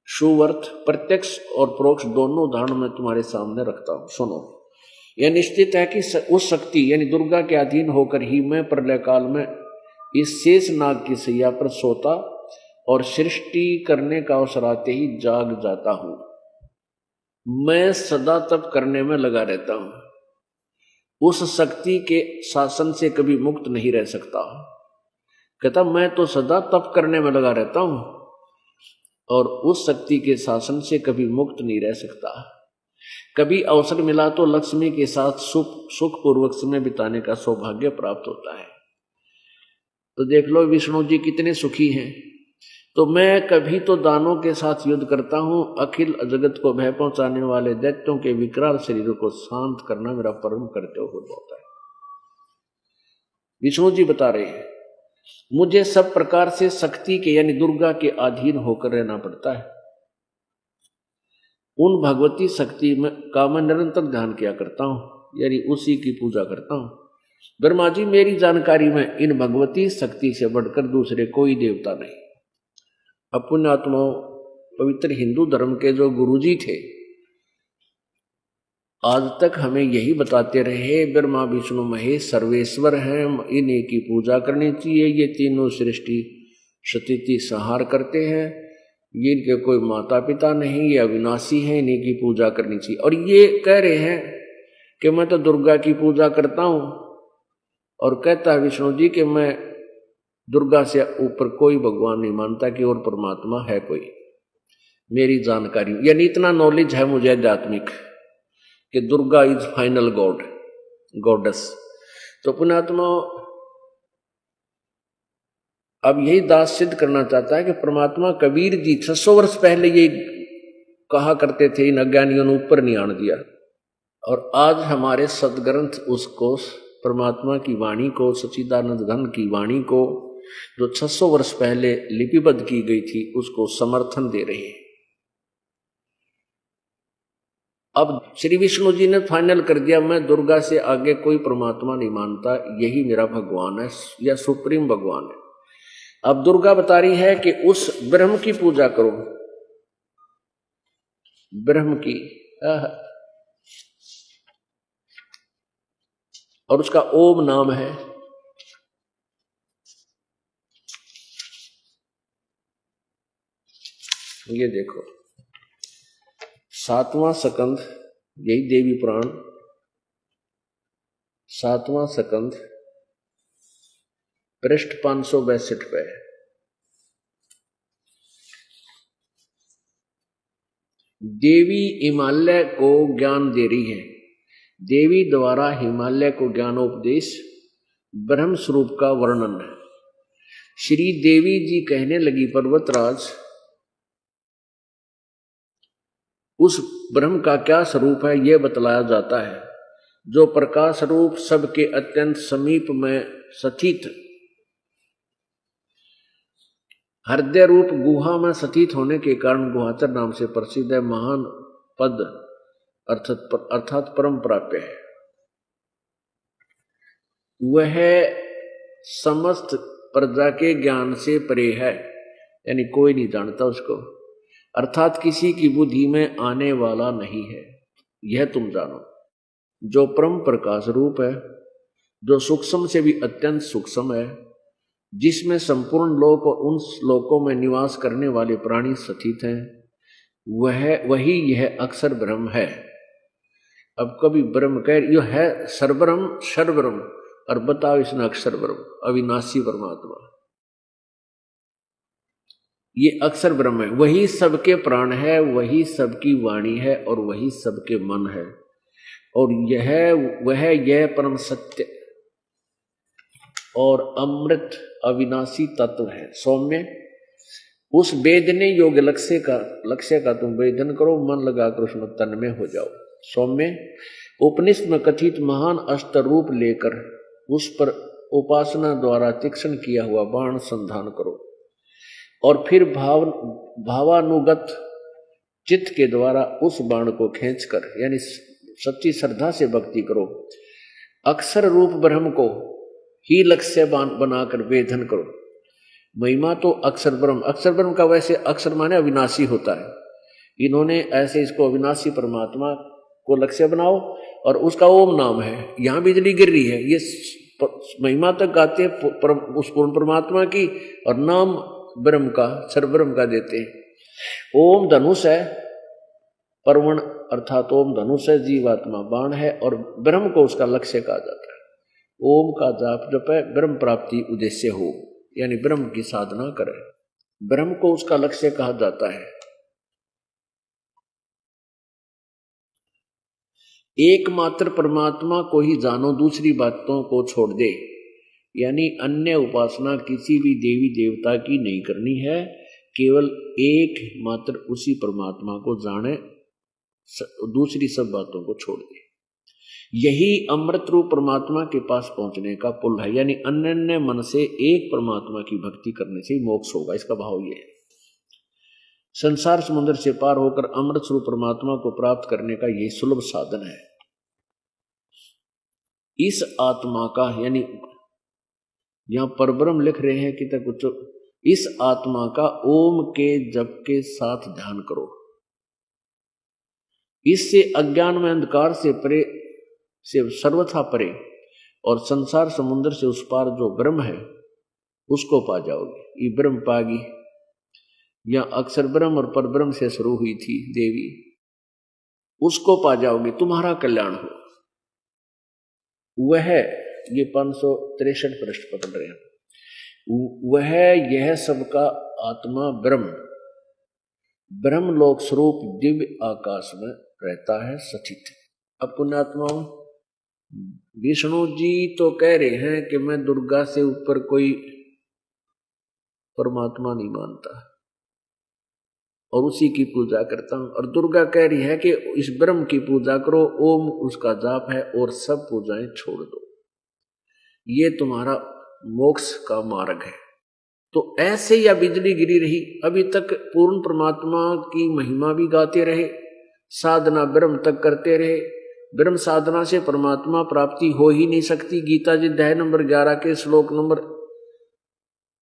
शुवर्थ प्रत्यक्ष और परोक्ष दोनों उदाहरण मैं तुम्हारे सामने रखता हूं, सुनो। यह निश्चित है कि उस शक्ति यानी दुर्गा के अधीन होकर ही मैं प्रलय काल में इस शेष नाग की सैया पर सोता और सृष्टि करने का अवसर आते ही जाग जाता हूं। मैं सदा तप करने में लगा रहता हूं, उस शक्ति के शासन से कभी मुक्त नहीं रह सकता। कहता मैं तो सदा तप करने में लगा रहता हूं और उस शक्ति के शासन से कभी मुक्त नहीं रह सकता। कभी अवसर मिला तो लक्ष्मी के साथ सुखपूर्वक समय बिताने का सौभाग्य प्राप्त होता है। तो देख लो विष्णु जी कितने सुखी हैं। तो मैं कभी तो दानों के साथ युद्ध करता हूं, अखिल जगत को भय पहुंचाने वाले दैत्यों के विकराल शरीरों को शांत करना मेरा परम कर्तव्य होता है। विष्णु जी बता रहे हैं, मुझे सब प्रकार से शक्ति के यानी दुर्गा के अधीन होकर रहना पड़ता है। उन भगवती शक्ति में का मैं निरंतर ध्यान किया करता हूं, यानी उसी की पूजा करता हूं। ब्रह्मा जी, मेरी जानकारी में इन भगवती शक्ति से बढ़कर दूसरे कोई देवता नहीं। पुण्यात्माओं, पवित्र हिंदू धर्म के जो गुरुजी थे आज तक हमें यही बताते रहे, ब्रह्मा विष्णु महेश सर्वेश्वर हैं, इन्हीं की पूजा करनी चाहिए। ये तीनों सृष्टि स्थिति संहार करते हैं, ये इनके कोई माता पिता नहीं, ये अविनाशी हैं, इन्हीं की पूजा करनी चाहिए। और ये कह रहे हैं कि मैं तो दुर्गा की पूजा करता हूं, और कहता है विष्णु जी कि मैं दुर्गा से ऊपर कोई भगवान नहीं मानता कि और परमात्मा है कोई। मेरी जानकारी यानी इतना नॉलेज है मुझे आध्यात्मिक कि Durga is final God, goddess. तो पुण्यात्मा अब यही दास सिद्ध करना चाहता है कि परमात्मा कबीर जी 600 वर्ष पहले ये कहा करते थे, इन अज्ञानियों ने ऊपर नहीं आने दिया। और आज हमारे सदग्रंथ उसको, परमात्मा की वाणी को, सच्चिदानंद घन की वाणी को, जो 600 वर्ष पहले लिपिबद्ध की गई थी, उसको समर्थन दे रहे हैं। अब श्री विष्णु जी ने फाइनल कर दिया, मैं दुर्गा से आगे कोई परमात्मा नहीं मानता, यही मेरा भगवान है या सुप्रीम भगवान है। अब दुर्गा बता रही है कि उस ब्रह्म की पूजा करो, ब्रह्म की, और उसका ओम नाम है। ये देखो 7वां स्कंद, यही देवी पुराण 7वां स्कंद पृष्ठ 562 पे। देवी हिमालय को ज्ञान दे रही है, देवी द्वारा हिमालय को ज्ञानोपदेश, ब्रह्म स्वरूप का वर्णन है। श्री देवी जी कहने लगी, पर्वतराज उस ब्रह्म का क्या स्वरूप है यह बतलाया जाता है, जो प्रकाश रूप सबके अत्यंत समीप में स्थित, हृदय रूप गुहा में स्थित होने के कारण गुहाचर नाम से प्रसिद्ध है। महान पद अर्थात परम प्राप्य है। वह समस्त प्रजा के ज्ञान से परे है, यानी कोई नहीं जानता उसको, अर्थात किसी की बुद्धि में आने वाला नहीं है। यह तुम जानो, जो परम प्रकाश रूप है, जो सूक्ष्म से भी अत्यंत सूक्ष्म है, जिसमें संपूर्ण लोक और उन लोकों में निवास करने वाले प्राणी स्थित हैं, वही यह अक्षर ब्रह्म है। अब कभी ब्रह्म कह यो है सर्वब्रह्म सर्वब्रह्म, और बताओ इसने अक्षर ब्रह्म, अविनाशी परमात्मा, ये अक्षर ब्रह्म है। वही सबके प्राण है, वही सबकी वाणी है, और वही सबके मन है, और यह परम सत्य और अमृत अविनाशी तत्व है। सौम्य उस वेदने योग्य लक्ष्य का तुम वेदन करो, मन लगाकर उसमें तन्मय हो जाओ। सौम्य उपनिषद में कथित महान अस्त्र रूप लेकर उस पर उपासना द्वारा तीक्ष्ण किया हुआ बाण संधान करो, और फिर भावानुगत चित्त के द्वारा उस बाण को खींचकर, यानी सच्ची श्रद्धा से भक्ति करो, अक्षर रूप ब्रह्म को ही लक्ष्य बनाकर वेधन करो। महिमा तो अक्षर ब्रह्म का वैसे अक्षर माने अविनाशी होता है, इन्होंने ऐसे इसको अविनाशी परमात्मा को लक्ष्य बनाओ, और उसका ओम नाम है। यहां बिजली गिर रही है, ये महिमा तक गाते उस पूर्ण परमात्मा की, और नाम ब्रह्म का, सर्वब्रह्म का देते हैं। ओम धनुष है, परवण अर्थात ओम धनुष है, जीवात्मा बाण है, और ब्रह्म को उसका लक्ष्य कहा जाता है। ओम का जाप जप है, ब्रह्म प्राप्ति उद्देश्य हो, यानी ब्रह्म की साधना करे, ब्रह्म को उसका लक्ष्य कहा जाता है। एकमात्र परमात्मा को ही जानो, दूसरी बातों को छोड़ दे, यानी अन्य उपासना किसी भी देवी देवता की नहीं करनी है। केवल एक मात्र उसी परमात्मा को जाने, दूसरी सब बातों को छोड़ दे। यही अमृत रूप परमात्मा के पास पहुंचने का पुल है। यानी अनन्य मन से एक परमात्मा की भक्ति करने से मोक्ष होगा। इसका भाव ये है। संसार समुद्र से पार होकर अमृत स्वरूप परमात्मा को प्राप्त करने का यही सुलभ साधन है। इस आत्मा का, यानी यहां परब्रह्म लिख रहे हैं कि तक कुछ, इस आत्मा का ओम के जप के साथ ध्यान करो। इससे अज्ञान में अंधकार से परे, से सर्वथा परे और संसार समुद्र से उस पार जो ब्रह्म है उसको पा जाओगे। ये ब्रह्म पागी, या अक्षर ब्रह्म और पर ब्रह्म से शुरू हुई थी देवी, उसको पा जाओगे, तुम्हारा कल्याण हो। वह, ये 563 पृष्ठ पकड़ रहे हैं, वह यह सबका आत्मा ब्रह्म, ब्रह्मलोक स्वरूप दिव्य आकाश में रहता है सचित। अब पुण्यात्माओं, विष्णु जी तो कह रहे हैं कि मैं दुर्गा से ऊपर कोई परमात्मा नहीं मानता और उसी की पूजा करता हूं, और दुर्गा कह रही है कि इस ब्रह्म की पूजा करो, ओम उसका जाप है और सब पूजाएं छोड़ दो, ये तुम्हारा मोक्ष का मार्ग है। तो ऐसे या बिजली गिरी रही, अभी तक पूर्ण परमात्मा की महिमा भी गाते रहे, साधना ब्रह्म तक करते रहे। ब्रह्म साधना से परमात्मा प्राप्ति हो ही नहीं सकती। गीता जी अध्याय नंबर 11 के श्लोक नंबर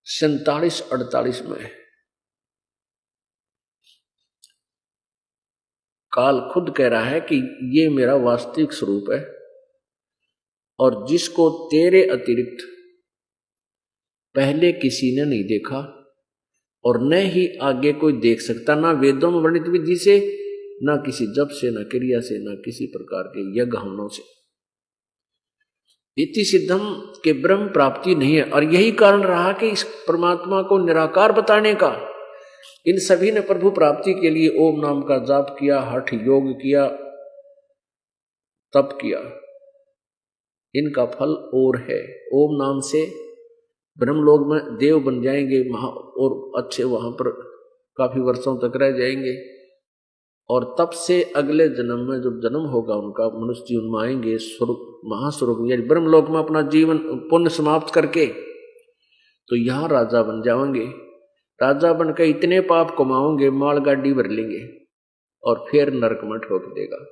47-48 में काल खुद कह रहा है कि ये मेरा वास्तविक स्वरूप है और जिसको तेरे अतिरिक्त पहले किसी ने नहीं देखा और न ही आगे कोई देख सकता, ना वेदों में वर्णित विधि से, ना किसी जप से, ना क्रिया से, ना किसी प्रकार के यज्ञ हवनों से। इति सिद्धम के ब्रह्म प्राप्ति नहीं है। और यही कारण रहा कि इस परमात्मा को निराकार बताने का। इन सभी ने प्रभु प्राप्ति के लिए ओम नाम का जाप किया, हठ योग किया, तप किया। इनका फल और है। ओम नाम से ब्रह्मलोक में देव बन जाएंगे, और अच्छे वहां पर काफी वर्षों तक रह जाएंगे। और तब से अगले जन्म में जब जन्म होगा उनका, मनुष्य जीवन में आएंगे स्वरूप महास्वरूप, यानी ब्रह्मलोक में अपना जीवन पुण्य समाप्त करके तो यहाँ राजा बन जाएंगे। राजा बनकर इतने पाप कमाओगे, माल गाड़ी भर लेंगे और फिर नरक में ठोक देगा।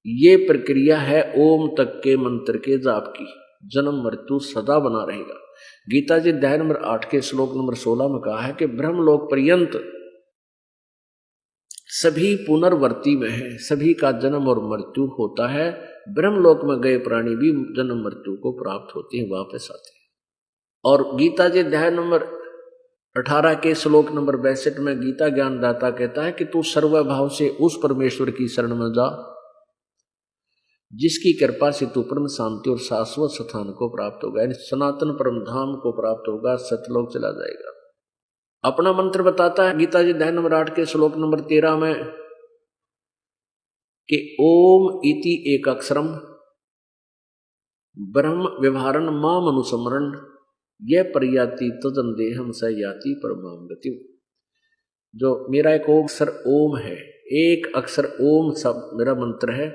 ये प्रक्रिया है ओम तक के मंत्र के जाप की। जन्म मृत्यु सदा बना रहेगा। गीता जी अध्याय नंबर 8 के श्लोक नंबर 16 में कहा है कि ब्रह्मलोक पर्यंत सभी पुनर्वर्ती में है, सभी का जन्म और मृत्यु होता है। ब्रह्मलोक में गए प्राणी भी जन्म मृत्यु को प्राप्त होते हैं, वापस आते हैं। और गीता जी अध्याय नंबर 18 के श्लोक नंबर 62 में गीता ज्ञानदाता कहता है कि तू सर्वभाव से उस परमेश्वर की शरण में जा जिसकी कृपा से तू परम शांति और शाश्वत स्थान को प्राप्त होगा, यानी सनातन परम धाम को प्राप्त होगा, सतलोक चला जाएगा। अपना मंत्र बताता है गीता जी अध्याय नंबर 8 के श्लोक नंबर 13 में कि ओम इति एक अक्षरम ब्रह्म व्यवहारन माम अनुसमरण यह पर्याति तजन देहम स याति परमाम गति। जो मेरा एक अक्षर ओम है, एक अक्षर ओम सब मेरा मंत्र है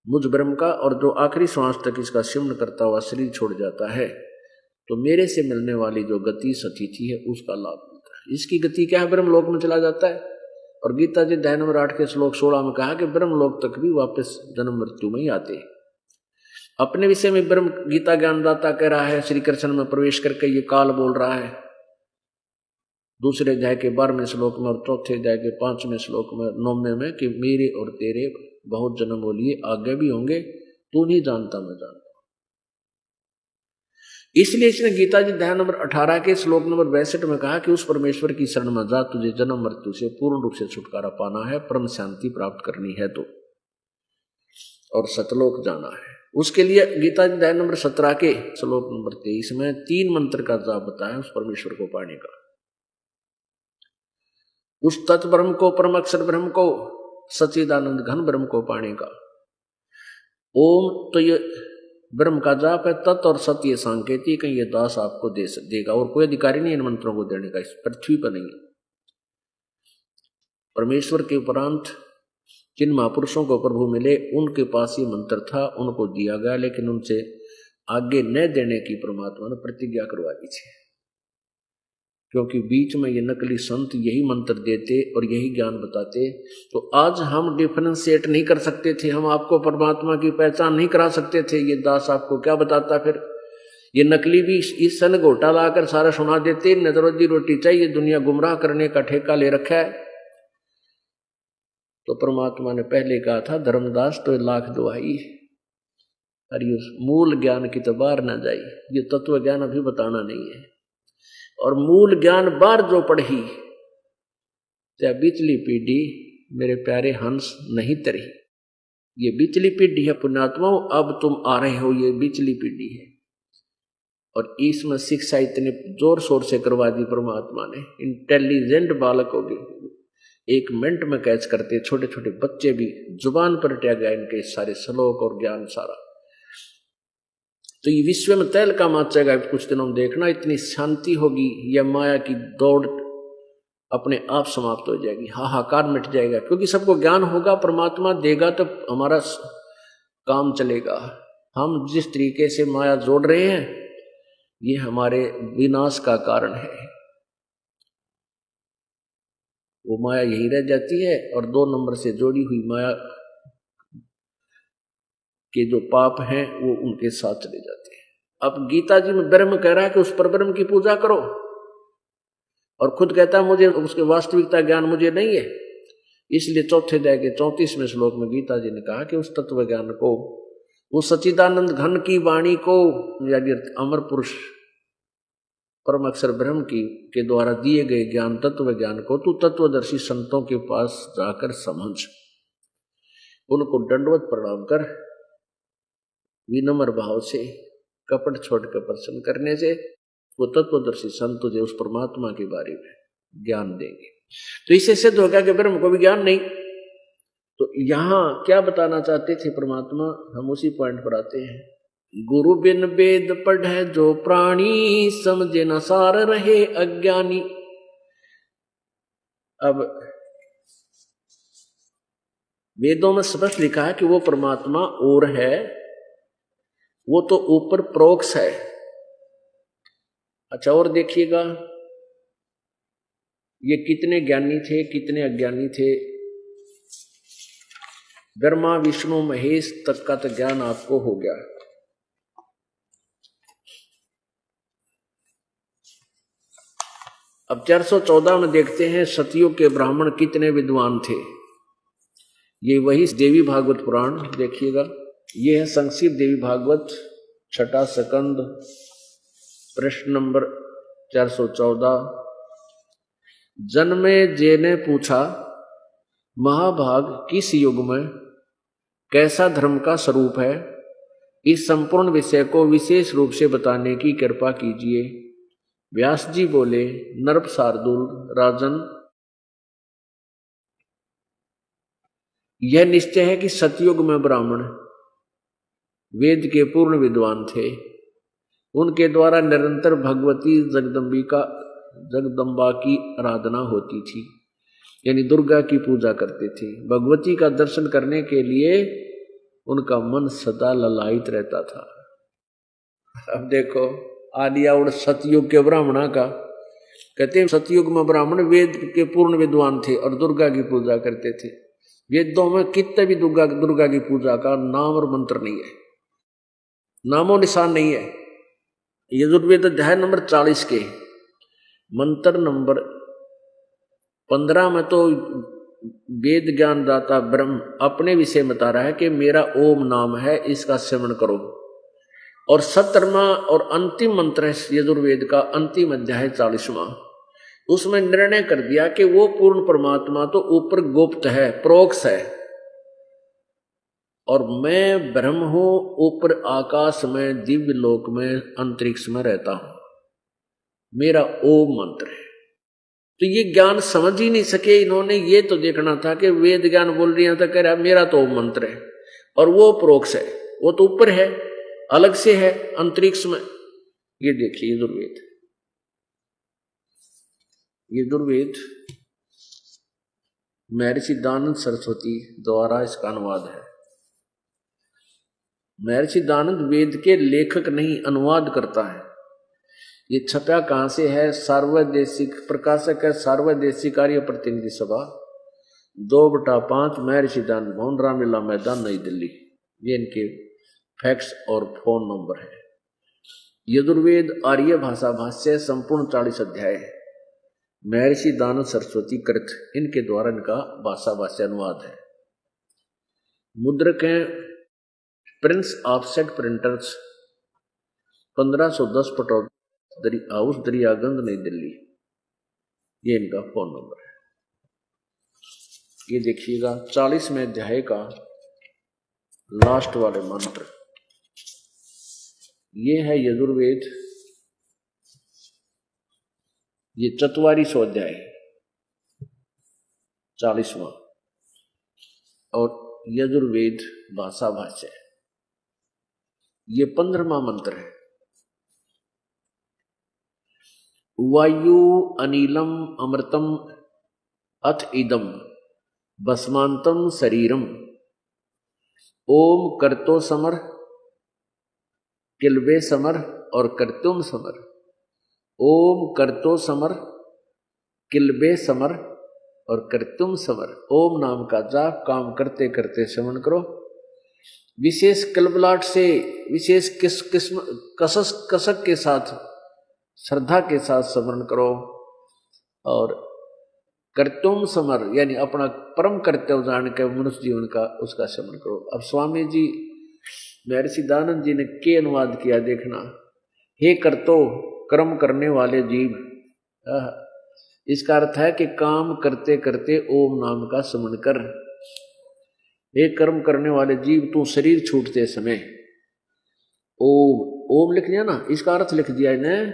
मुझ ब्रह्म का, और जो आखिरी श्वास तक इसका सिमरण करता हुआ शरीर छोड़ जाता है तो मेरे से मिलने वाली जो गति सतिथि है उसका लाभ मिलता है। इसकी गति क्या है? ब्रह्मलोक में चला जाता है। और गीता जी अध्याय नंबर 8 के श्लोक 16 में कहा कि ब्रह्मलोक तक भी वापस जन्म मृत्यु में ही आते हैं। अपने विषय में ब्रह्म गीता ज्ञानदाता कह रहा है, श्री कृष्ण में प्रवेश करके ये काल बोल रहा है दूसरे अध्याय के 12वें श्लोक में और चौथे अध्याय के 5वें श्लोक में 9वें में कि मेरे और तेरे बहुत जन्म हो लिए, आगे भी होंगे, तू नहीं जानता मैं जानता। इसलिए इसने गीता जी अध्याय नंबर 18 के श्लोक नंबर 62 में कहा कि उस परमेश्वर की शरण में जा, तुझे जन्म मृत्यु से पूर्ण रूप से छुटकारा पाना है, परम शांति प्राप्त करनी है तो, और सतलोक जाना है। उसके लिए गीता जी अध्याय नंबर 17 के श्लोक नंबर 23 में 3 मंत्र का जाप बताया उस परमेश्वर को पाने का। उस तत् ब्रह्म को, परम अक्षर ब्रह्म को, सच्चिदानंद घन ब्रह्म को पाने का। ओम तो ये ब्रह्म का जाप है, तत् और सत्य ये सांकेतिक है, ये दास आपको देगा और कोई अधिकारी नहीं इन मंत्रों को देने का, इस पृथ्वी पर नहीं। परमेश्वर के उपरांत जिन महापुरुषों को प्रभु मिले उनके पास ये मंत्र था, उनको दिया गया, लेकिन उनसे आगे न देने की परमात्मा ने प्रतिज्ञा करवा दी थी, क्योंकि बीच में ये नकली संत यही मंत्र देते और यही ज्ञान बताते, तो आज हम डिफरेंशिएट नहीं कर सकते थे, हम आपको परमात्मा की पहचान नहीं करा सकते थे। ये दास आपको क्या बताता? फिर ये नकली भी इस सन घोटाला आकर सारा सुना देते, नजरोदी रोटी चाहिए, दुनिया गुमराह करने का ठेका ले रखा है। तो परमात्मा ने पहले कहा था, धर्मदास तो लाख दुआई, अरे उस मूल ज्ञान की तो बाहर ना जाई, ये तत्व ज्ञान अभी बताना नहीं है। और मूल ज्ञान बार जो पढ़ी, त्या बिचली पीढ़ी मेरे प्यारे हंस नहीं तरी। ये बिचली पीढ़ी है पुण्यात्माओं, अब तुम आ रहे हो, ये बिचली पीढ़ी है। और इसमें शिक्षा इतने जोर शोर से करवा दी परमात्मा ने, इंटेलिजेंट बालक हो गए, 1 मिनट में कैच करते, छोटे छोटे बच्चे भी जुबान पर टैग गया इनके सारे श्लोक और ज्ञान सारा। तो ये विश्व में तैल का मचेगा, कुछ दिनों में देखना, इतनी शांति होगी, यह माया की दौड़ अपने आप समाप्त हो जाएगी, हाहाकार मिट जाएगा, क्योंकि सबको ज्ञान होगा, परमात्मा देगा तो हमारा काम चलेगा। हम जिस तरीके से माया जोड़ रहे हैं ये हमारे विनाश का कारण है। वो माया यही रह जाती है और 2 नंबर से जोड़ी हुई माया के जो पाप हैं वो उनके साथ चले जाते हैं। अब गीता जी में ब्रह्म कह रहा है कि उस पर ब्रह्म की पूजा करो, और खुद कहता है मुझे उसके वास्तविकता ज्ञान मुझे नहीं है। इसलिए चौथे अध्याय के 34वें श्लोक में गीता जी ने कहा कि उस तत्व ज्ञान को, उस सच्चिदानंद घन की वाणी को, यानी अमर पुरुष परम अक्षर ब्रह्म की के द्वारा दिए गए ज्ञान, तत्व ज्ञान को तू तत्वदर्शी संतों के पास जाकर समझ, उनको दंडवत प्रणाम कर, विनम्र भाव से, कपट छोड़कर प्रसन्न करने से वो तत्वदर्शी संत तुझे उस परमात्मा के बारे में ज्ञान देंगे। तो इससे सिद्ध होगा कि ब्रह्म को भी ज्ञान नहीं। तो यहाँ क्या बताना चाहते थे परमात्मा, हम उसी पॉइंट पर आते हैं। गुरु बिन वेद पढ़े जो प्राणी, समझे न सार रहे अज्ञानी। अब वेदों में स्पष्ट लिखा है कि वो परमात्मा और है, वो तो ऊपर प्रोक्ष है। अच्छा, और देखिएगा ये कितने ज्ञानी थे, कितने अज्ञानी थे। ब्रह्मा विष्णु महेश तक का तो ज्ञान आपको हो गया। अब 414 में देखते हैं सतयुग के ब्राह्मण कितने विद्वान थे। ये वही देवी भागवत पुराण देखिएगा, ये है संक्षिप्त देवी भागवत 6ठा स्कंद, प्रश्न नंबर 414। जन्मे जे ने पूछा, महाभाग किस युग में कैसा धर्म का स्वरूप है, इस संपूर्ण विषय को विशेष रूप से बताने की कृपा कीजिए। व्यास जी बोले, नरप शार्दूल राजन, यह निश्चय है कि सतयुग में ब्राह्मण वेद के पूर्ण विद्वान थे। उनके द्वारा निरंतर भगवती जगदम्बा की आराधना होती थी, यानी दुर्गा की पूजा करते थे। भगवती का दर्शन करने के लिए उनका मन सदा ललायित रहता था। अब देखो आलिया उड़ सतयुग के ब्राह्मणा का, कहते हैं सतयुग में ब्राह्मण वेद के पूर्ण विद्वान थे और दुर्गा की पूजा करते थे। वेदों में कितने भी दुर्गा की पूजा का नाम और मंत्र नहीं है, नामो निशान नहीं है। यजुर्वेद अध्याय नंबर 40 के मंत्र नंबर 15 में तो वेद ज्ञान दाता ब्रह्म अपने विषय बता रहा है कि मेरा ओम नाम है, इसका सेवन करो। और 17वां और अंतिम मंत्र है यजुर्वेद का, अंतिम अध्याय 40वां, उसमें निर्णय कर दिया कि वो पूर्ण परमात्मा तो ऊपर गुप्त है, प्रोक्ष है, और मैं ब्रह्म हूं, ऊपर आकाश में, दिव्य लोक में, अंतरिक्ष में रहता हूं, मेरा ओम मंत्र है। तो ये ज्ञान समझ ही नहीं सके इन्होंने। ये तो देखना था कि वेद ज्ञान बोल रही है तो कह रहा मेरा तो ओम मंत्र है, और वो प्रोक्ष है, वो तो ऊपर है, अलग से है, अंतरिक्ष में। ये देखिए यजुर्वेद महर्षि दयानंद सरस्वती द्वारा इसका अनुवाद है। महर्षि दयानंद वेद के लेखक नहीं, अनुवाद करता है। ये छपा कहाँ से है? सार्वदेशिक प्रकाशक है, सार्वदेशिक कार्य प्रतिनिधि सभा 2/5 महर्षि दयानंद भवन, रामलीला मैदान, नई दिल्ली। ये इनके फैक्स और फोन नंबर है। यजुर्वेद आर्य भाषा भाष्य संपूर्ण 40 अध्याय है। महर्षि दयानंद सरस्वती कृत, इनके द्वारा इनका भाषा भाष्य अनुवाद है। मुद्रक हैं Prince offset printers, 1510 Pataudi house, Daryaganj, नई दिल्ली। ये इनका फोन नंबर है। ये देखिएगा 40वें अध्याय का लास्ट वाले मंत्र। ये है यजुर्वेद, ये 44वां अध्याय 40वां, और यजुर्वेद भाषा भाष्य है। ये 15वां मंत्र है। वायु अनिलम अमृतम अथ इदम भस्मांतम शरीरम ओम कर्तो समर किलबे समर और कर्तुम समर। ओम कर्तो समर किलबे समर और कर्तुम समर। ओम नाम का जाप काम करते करते श्रवण करो। विशेष कलबलाट से, विशेष कसक के साथ, श्रद्धा के साथ स्मरण करो। और कर्तुम समर यानी अपना परम कर्तव्य जान के मनुष्य जीवन का उसका स्मरण करो। अब स्वामी जी महर्षि दयानंद जी ने के अनुवाद किया, देखना। हे कर्तो, कर्म करने वाले जीव। इसका अर्थ है कि काम करते करते ओम नाम का स्मरण कर। हे कर्म करने वाले जीव, तू शरीर छूटते समय ओम, ओम लिख दिया ना, इसका अर्थ लिख दिया इन्हें,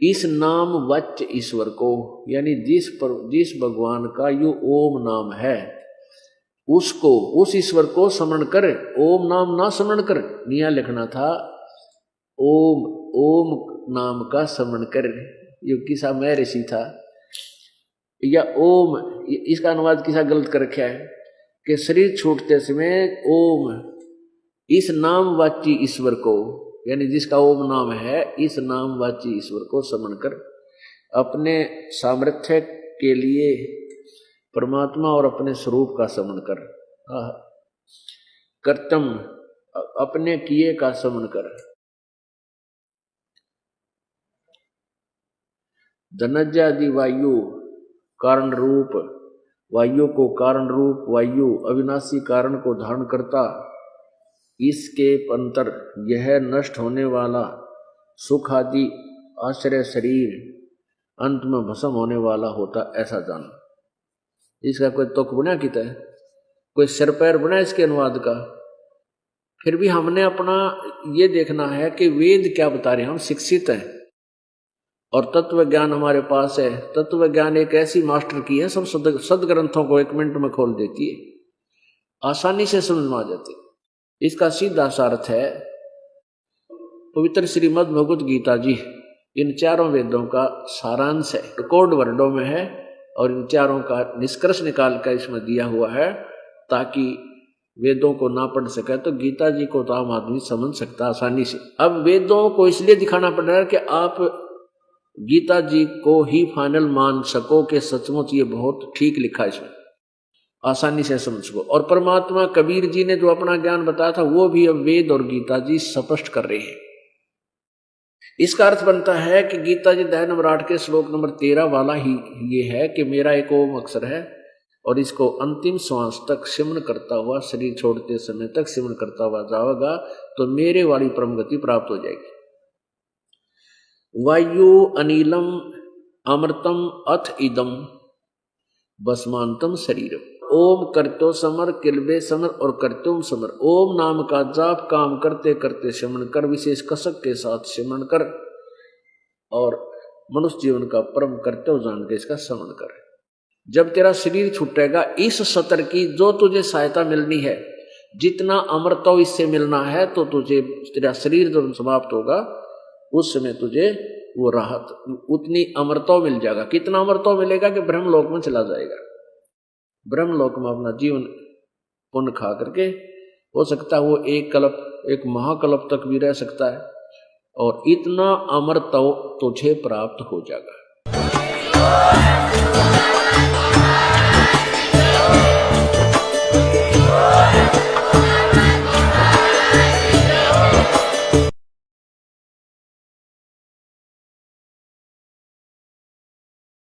इस नाम वच्च ईश्वर को, यानी जिस भगवान का यो ओम नाम है, उसको, उस ईश्वर को स्मरण कर। ओम नाम ना स्मरण कर, निया लिखना था ओम, ओम नाम का स्मरण कर। ये किसा मैं ऋषि था या ओम, इसका अनुवाद किसा गलत कर रखा है कि शरीर छूटते समय ओम, इस नाम वाची ईश्वर को, यानी जिसका ओम नाम है, इस नाम वाची ईश्वर को स्मरण कर। अपने सामर्थ्य के लिए परमात्मा और अपने स्वरूप का स्मरण कर। कर्तम, अपने किए का स्मरण कर। धनज्यादि वायु कारण रूप, वायु को कारण रूप, वायु अविनाशी कारण को धारण करता, इसके अंतर यह नष्ट होने वाला सुख आदि आश्रय शरीर अंत में भस्म होने वाला होता, ऐसा जान। इसका कोई तुक बना किता है, कोई सिर पैर बना इसके अनुवाद का। फिर भी हमने अपना ये देखना है कि वेद क्या बता रहे हैं। हम शिक्षित हैं और तत्व ज्ञान हमारे पास है। तत्व ज्ञान एक ऐसी मास्टर की है, सब सदग्रंथों को 1 मिनट में खोल देती है, आसानी से समझ में आ जाती है। इसका सीधा सा अर्थ है, पवित्र श्रीमद् भगवत गीता जी इन चारों वेदों का सारांश है, रिकॉर्ड वर्डों में है, और इन चारों का निष्कर्ष निकाल कर इसमें दिया हुआ है, ताकि वेदों को ना पढ़ सके तो गीता जी को तो आम आदमी समझ सकता आसानी से। अब वेदों को इसलिए दिखाना पड़ रहा है कि आप गीता जी को ही फाइनल मान सको कि सचमुच ये बहुत ठीक लिखा है, इसमें आसानी से समझ सको। और परमात्मा कबीर जी ने जो अपना ज्ञान बताया था, वो भी अब वेद और गीता जी स्पष्ट कर रहे हैं। इसका अर्थ बनता है कि गीता जी अध्याय नंबर 8 के श्लोक नंबर 13 वाला ही ये है कि मेरा एक ओम अक्षर है, और इसको अंतिम श्वास तक सिमरण करता हुआ, शरीर छोड़ते समय तक सिमरण करता हुआ जाओगा तो मेरे वाली परम गति प्राप्त हो जाएगी। वायु अनिलम अमृतम अथ इदम भस्मांतम शरीरम। ओम कर्तो समर किलबे समर और कर्तुम समर। ओम नाम का जाप काम करते करते सिमरण कर, विशेष कसक के साथ सिमरण कर, और मनुष्य जीवन का परम कर्तव्य जान के इसका स्मरण कर। जब तेरा शरीर छूटेगा, इस सतर की जो तुझे सहायता मिलनी है, जितना अमृतो इससे मिलना है, तो तुझे तेरा शरीर जब समाप्त होगा उस समय तुझे वो राहत, उतनी अमृतो मिल जाएगा। कितना अमृतो मिलेगा कि ब्रह्मलोक में चला जाएगा। ब्रह्मलोक में अपना जीवन पुण्य खा करके हो सकता है वो एक कल्प, एक महाकल्प तक भी रह सकता है, और इतना अमर तो तुझे प्राप्त हो जाएगा।